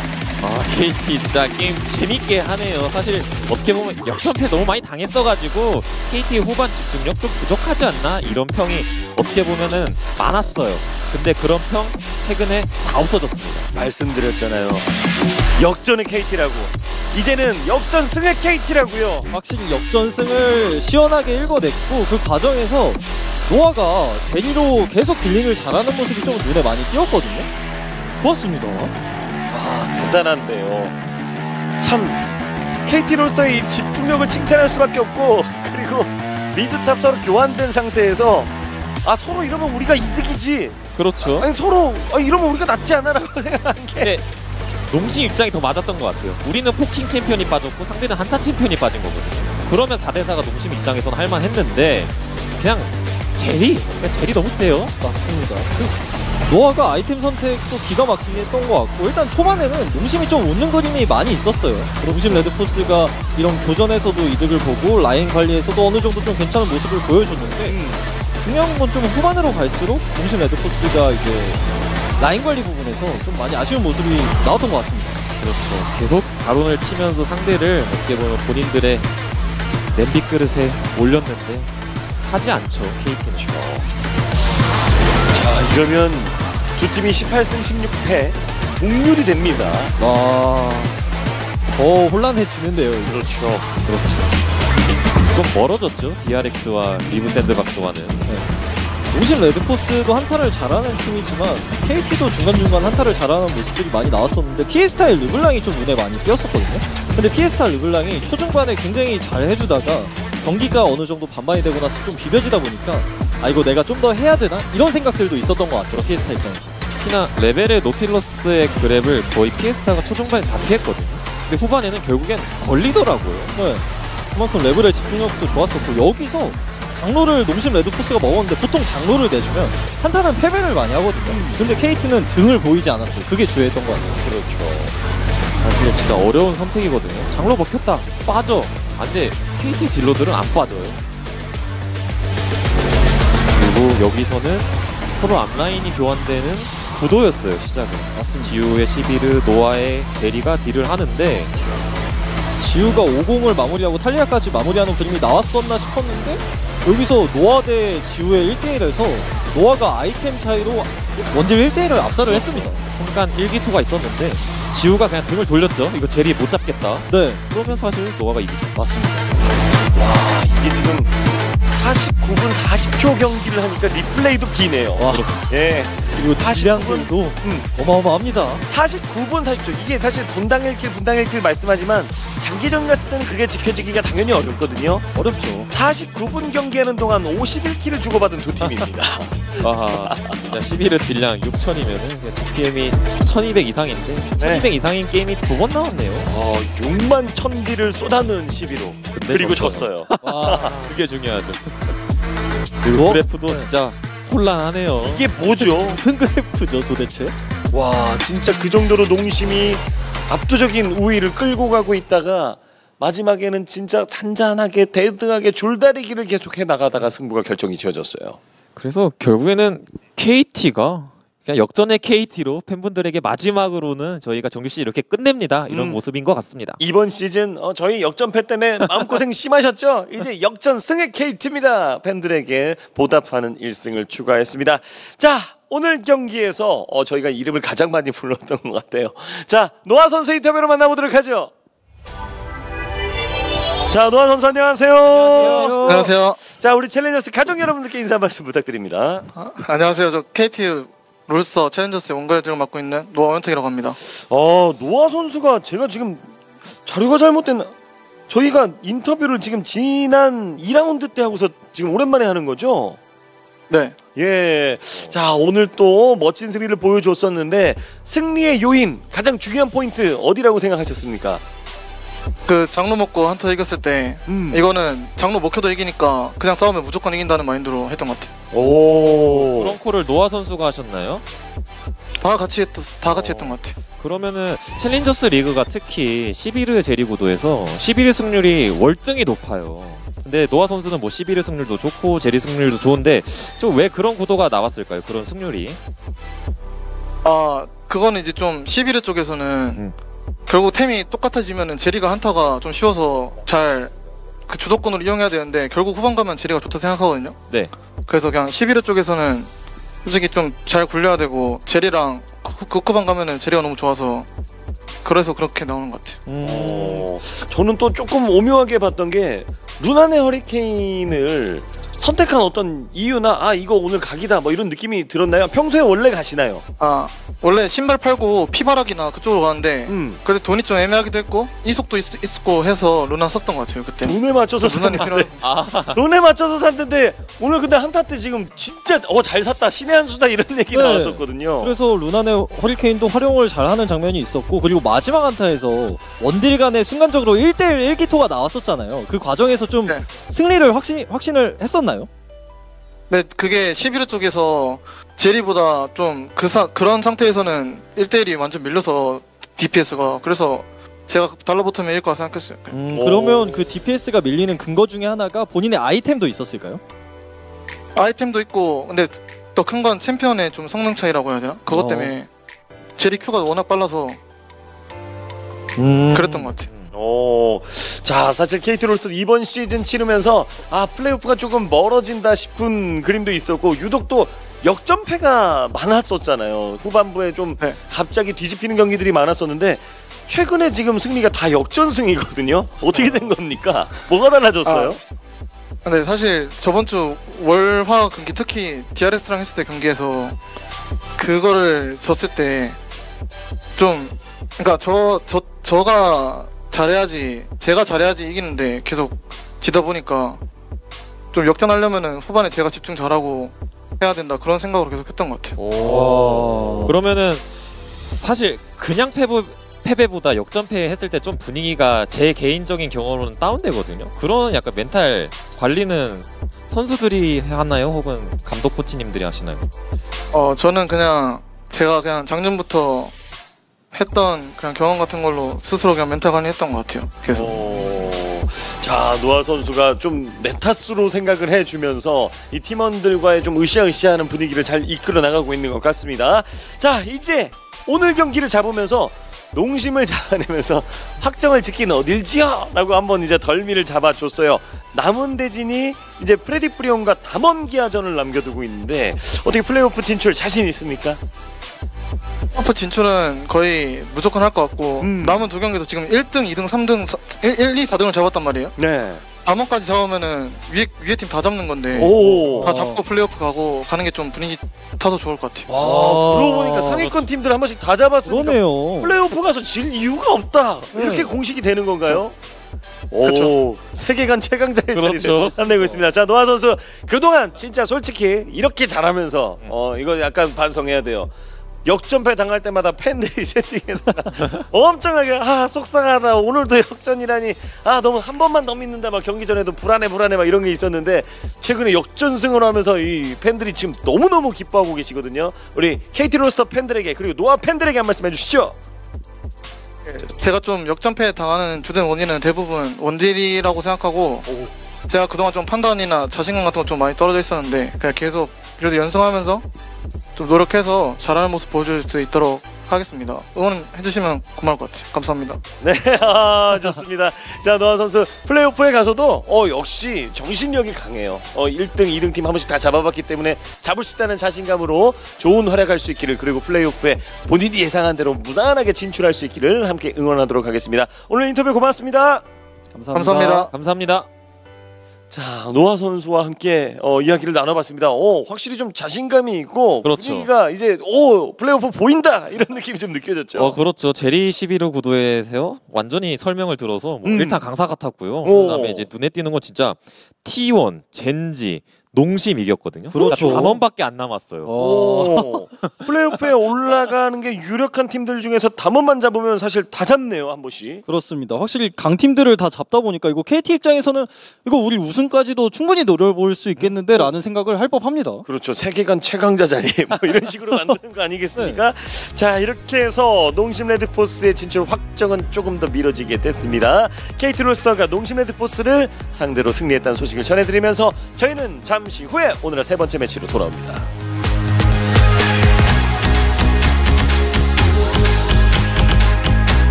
KT 진짜 게임 재밌게 하네요. 사실 어떻게 보면 역전패 너무 많이 당했어가지고 KT의 후반 집중력 좀 부족하지 않나 이런 평이 어떻게 보면은 많았어요. 근데 그런 평 최근에 다 없어졌습니다. 말씀드렸잖아요. 역전의 KT라고. 이제는 역전승의 KT라고요. 확실히 역전승을 시원하게 읽어냈고 그 과정에서 노아가 제니로 계속 딜링을 잘하는 모습이 좀 눈에 많이 띄었거든요. 좋았습니다. 대단한데요. 참 KT 롤스터의 이 집중력을 칭찬할 수밖에 없고 그리고 미드탑 서로 교환된 상태에서 서로 이러면 우리가 이득이지. 그렇죠. 아니 서로 이러면 우리가 낫지 않아라고 생각한 게. 근데 농심 입장이 더 맞았던 것 같아요. 우리는 포킹 챔피언이 빠졌고 상대는 한타 챔피언이 빠진 거거든요. 그러면 4대4가 농심 입장에서는 할만했는데 그냥 제리 너무 세요. 맞습니다. 노아가 아이템 선택도 기가 막히게 했던 것 같고 일단 초반에는 농심이 좀 웃는 그림이 많이 있었어요. 농심 레드포스가 이런 교전에서도 이득을 보고 라인 관리에서도 어느 정도 좀 괜찮은 모습을 보여줬는데 중요한 건 좀 후반으로 갈수록 농심 레드포스가 이제 라인 관리 부분에서 좀 많이 아쉬운 모습이 나왔던 것 같습니다. 그렇죠. 계속 바론을 치면서 상대를 어떻게 보면 본인들의 냄비 그릇에 올렸는데 하지 않죠. KT는. 자, 이러면 두 팀이 18승 16패 동률이 됩니다. 더 혼란해지는데요. 이거. 그렇죠. 좀 멀어졌죠. DRX와 리브 샌드박스와는. 농심 레드포스도 한타를 잘하는 팀이지만 KT도 중간중간 한타를 잘하는 모습들이 많이 나왔었는데 피에스타의 르블랑이 좀 눈에 많이 띄었었거든요. 근데 피에스타 르블랑이 초중반에 굉장히 잘 해주다가 경기가 어느 정도 반반이 되고 나서 좀 비벼지다 보니까 이거 내가 좀 더 해야 되나? 이런 생각들도 있었던 것 같아요. 피에스타 입장에서. 특히나 레벨의 노틸러스의 그랩을 거의 피에스타가 초중반에 다 피했거든요. 근데 후반에는 결국엔 걸리더라고요. 네. 그만큼 레벨의 집중력도 좋았었고 여기서 장로를 농심 레드포스가 먹었는데 보통 장로를 내주면 한타는 패배를 많이 하거든요. 근데 KT는 등을 보이지 않았어요. 그게 주요했던 것 같아요. 그렇죠. 사실 진짜 어려운 선택이거든요. 장로 먹혔다. 빠져. 근데 KT 딜러들은 안 빠져요. 그리고 여기서는 서로 앞라인이 교환되는 구도였어요 시작은. 맞습니다. 지우의 11르, 노아의 제리가 딜을 하는데 지우가 50을 마무리하고 탈리아까지 마무리하는 그림이 나왔었나 싶었는데 여기서 노아 대 지우의 1대1에서 노아가 아이템 차이로 원딜 1대1을 압살을 했습니다. 순간 1기토가 있었는데 지우가 그냥 등을 돌렸죠. 이거 제리 못 잡겠다. 네, 그러면 사실 노아가 이기죠. 맞습니다. 와, 이게 지금 49분 40초 경기를 하니까 리플레이도 기네요. 와. 예. 그리고 49분? 딜량들도 어마어마합니다. 49분 40초. 이게 사실 분당 1킬 말씀하지만 장기전 갔을 때는 그게 지켜지기가 당연히 어렵거든요. 어렵죠. 49분 경기하는 동안 51킬을 주고받은 두 팀입니다. 아, 진짜 11르 딜량 6000이면은 DPM이 1200 이상인데 1200 이상인 게임이 2번 나왔네요. 6만 1000딜을 쏟아넣은 11호. 그리고 졌어요. 와, 그게 중요하죠. 그리고 그래프도 진짜 혼란하네요. 이게 뭐죠? 무슨 그래프죠 도대체? 와, 진짜 그 정도로 농심이 압도적인 우위를 끌고 가고 있다가 마지막에는 진짜 잔잔하게 대등하게 줄다리기를 계속해 나가다가 승부가 결정이 지어졌어요. 그래서 결국에는 KT가 그냥 역전의 KT로 팬분들에게 마지막으로는 저희가 정규 시즌 이렇게 끝냅니다. 이런 모습인 것 같습니다. 이번 시즌 저희 역전패 때문에 마음고생 심하셨죠? 이제 역전승의 KT입니다. 팬들에게 보답하는 1승을 추가했습니다. 자, 오늘 경기에서 저희가 이름을 가장 많이 불렀던 것 같아요. 자, 노아 선수 인터뷰로 만나보도록 하죠. 자, 노아 선수 안녕하세요. 안녕하세요. 자, 우리 챌린저스 가족 여러분들께 인사 말씀 부탁드립니다. 안녕하세요. 저 KT 롤스터 챌린저스의 원가를 맡고 있는 노아 원택이라고 합니다. 노아 선수가 제가 지금 자료가 잘못됐나? 저희가 인터뷰를 지금 지난 2라운드 때 하고서 지금 오랜만에 하는 거죠? 네. 예. 자, 오늘 또 멋진 승리를 보여줬었는데 승리의 요인, 가장 중요한 포인트 어디라고 생각하셨습니까? 그 장로 먹고 한타 이겼을 때 이거는 장로 먹혀도 이기니까 그냥 싸우면 무조건 이긴다는 마인드로 했던 것 같아요. 오. 그런 콜을 노아 선수가 하셨나요? 다 같이 했던 것 같아요. 그러면은 챌린저스 리그가 특히 11르 제리 구도에서 11르 승률이 월등히 높아요. 근데 노아 선수는 뭐 11르 승률도 좋고 제리 승률도 좋은데 좀 왜 그런 구도가 나왔을까요? 그런 승률이? 그거는 이제 좀 11회 쪽에서는 결국 템이 똑같아지면은 제리가 한타가 좀 쉬워서 잘 그 주도권을 이용해야 되는데 결국 후반 가면 제리가 좋다 생각하거든요. 네. 그래서 그냥 11회 쪽에서는 솔직히 좀 잘 굴려야 되고 제리랑 그 후반 가면은 제리가 너무 좋아서 그래서 그렇게 나오는 것 같아요. 저는 또 조금 오묘하게 봤던 게 루나의 허리케인을 선택한 어떤 이유나 이거 오늘 각이다 뭐 이런 느낌이 들었나요? 평소에 원래 가시나요? 원래 신발 팔고 피바락이나 그쪽으로 가는데 그래도 돈이 좀 애매하기도 했고 이속도 있었고 해서 루나 썼던 것 같아요 그때. 돈에 맞춰서 루나니 샀는데 돈에 맞춰서 샀는데 오늘 근데 한타 때 지금 진짜 잘 샀다 신의 한 수다 이런 얘기 네. 나왔었거든요. 그래서 루나의 허리케인도 활용을 잘하는 장면이 있었고 그리고 마지막 한타에서 원딜 간에 순간적으로 1대1 1기토가 나왔었잖아요. 그 과정에서 좀 네. 승리를 확신을 했었나요? 네, 그게 11회 쪽에서 제리보다 좀 그런 상태에서는 1대1이 완전 밀려서 DPS가 그래서 제가 달라붙으면 이길 거라 생각했어요. 그러면 그 DPS가 밀리는 근거 중에 하나가 본인의 아이템도 있었을까요? 아이템도 있고 근데 더 큰 건 챔피언의 좀 성능 차이라고 해야 되나? 그것 때문에 제리 Q가 워낙 빨라서 그랬던 것 같아요. 자, 사실 KT 롤스터 이번 시즌 치르면서 플레이오프가 조금 멀어진다 싶은 그림도 있었고 유독 또 역전패가 많았었잖아요. 후반부에 좀 갑자기 뒤집히는 경기들이 많았었는데 최근에 지금 승리가 다 역전승이거든요. 어떻게 된 겁니까? 뭐가 달라졌어요? 근데 사실 저번 주 월화 경기 특히 DRX랑 했을 때 경기에서 그거를 졌을 때 좀 그러니까 제가 잘해야지 이기는데 계속 지다 보니까 좀 역전하려면은 후반에 제가 집중 잘하고 해야 된다 그런 생각으로 계속 했던 것 같아요. 그러면은 사실 그냥 패배보다 역전패 했을 때 좀 분위기가 제 개인적인 경험으로는 다운되거든요. 그런 약간 멘탈 관리는 선수들이 하나요? 혹은 감독 코치님들이 하시나요? 저는 그냥 제가 그냥 작년부터 했던 그냥 경험 같은 걸로 스스로 그냥 멘탈 관리했던 것 같아요. 계속. 자, 노아 선수가 좀 네타스로 생각을 해주면서 이 팀원들과의 좀 으쌰으쌰하는 분위기를 잘 이끌어 나가고 있는 것 같습니다. 자, 이제 오늘 경기를 잡으면서 농심을 잡아내면서 확정을 짓기는 어딜지요? 라고 한번 이제 덜미를 잡아줬어요. 남은 대진이 이제 프레디 프리온과 담원기아전을 남겨두고 있는데 어떻게 플레이오프 진출 자신 있습니까? 플레이오프 진출은 거의 무조건 할 것 같고 남은 두 경기도 지금 1등, 2등, 3등, 1, 2, 4등을 잡았단 말이에요. 네. 다음번까지 잡으면은 위에 팀 다 잡는 건데 오. 다 잡고 플레이오프 가고 가는 게 좀 분위기 타서 좋을 것 같아요. 그러고 보니까 상위권 팀들 한 번씩 다 잡았으니까 그러네요. 플레이오프 가서 질 이유가 없다. 이렇게 공식이 되는 건가요? 오, 세계관 최강자의 그렇죠. 자리를 탐내고 있습니다. 자, 노아 선수 그동안 진짜 솔직히 이렇게 잘하면서 이거 약간 반성해야 돼요. 역전패 당할 때마다 팬들이 채팅에다가 엄청나게 속상하다, 오늘도 역전이라니, 너무 한 번만 더 믿는다, 막 경기 전에도 불안해 막 이런 게 있었는데 최근에 역전승을 하면서 이 팬들이 지금 너무너무 기뻐하고 계시거든요. 우리 KT 로스터 팬들에게 그리고 노아 팬들에게 한 말씀 해주시죠. 제가 좀 역전패 당하는 주된 원인은 대부분 원딜이라고 생각하고 제가 그동안 좀 판단이나 자신감 같은 거 좀 많이 떨어져 있었는데 그냥 계속 그래도 연승하면서 좀 노력해서 잘하는 모습 보여줄 수 있도록 하겠습니다. 응원해주시면 고마울 것 같아요. 감사합니다. 네, 좋습니다. 자, 노아 선수 플레이오프에 가서도 역시 정신력이 강해요. 1등, 2등 팀 한 번씩 다 잡아봤기 때문에 잡을 수 있다는 자신감으로 좋은 활약할 수 있기를, 그리고 플레이오프에 본인이 예상한 대로 무난하게 진출할 수 있기를 함께 응원하도록 하겠습니다. 오늘 인터뷰 고맙습니다. 감사합니다. 감사합니다. 자, 노아 선수와 함께 이야기를 나눠봤습니다. 확실히 좀 자신감이 있고 그렇죠. 분위기가 이제 플레이오프 보인다 이런 느낌이 좀 느껴졌죠. 그렇죠. 제리 11호 구도에서 완전히 설명을 들어서 뭐 일단 강사 같았고요. 오. 그다음에 이제 눈에 띄는 건 진짜 T1, 젠지, 농심 이겼거든요. 그렇죠. 그러니까 담원밖에 안 남았어요. 플레이오프에 올라가는 게 유력한 팀들 중에서 담원만 잡으면 사실 다 잡네요, 한 번씩. 그렇습니다. 확실히 강팀들을 다 잡다 보니까 이거 KT 입장에서는 이거 우리 우승까지도 충분히 노려볼 수 있겠는데 라는 생각을 할 법합니다. 그렇죠. 세계관 최강자 자리 뭐 이런 식으로 만드는 거 아니겠습니까? 자, 이렇게 해서 농심 레드포스의 진출 확정은 조금 더 미뤄지게 됐습니다. KT 로스터가 농심 레드포스를 상대로 승리했다는 소식을 전해드리면서 저희는 잠시 후에 오늘의 세 번째 매치로 돌아옵니다.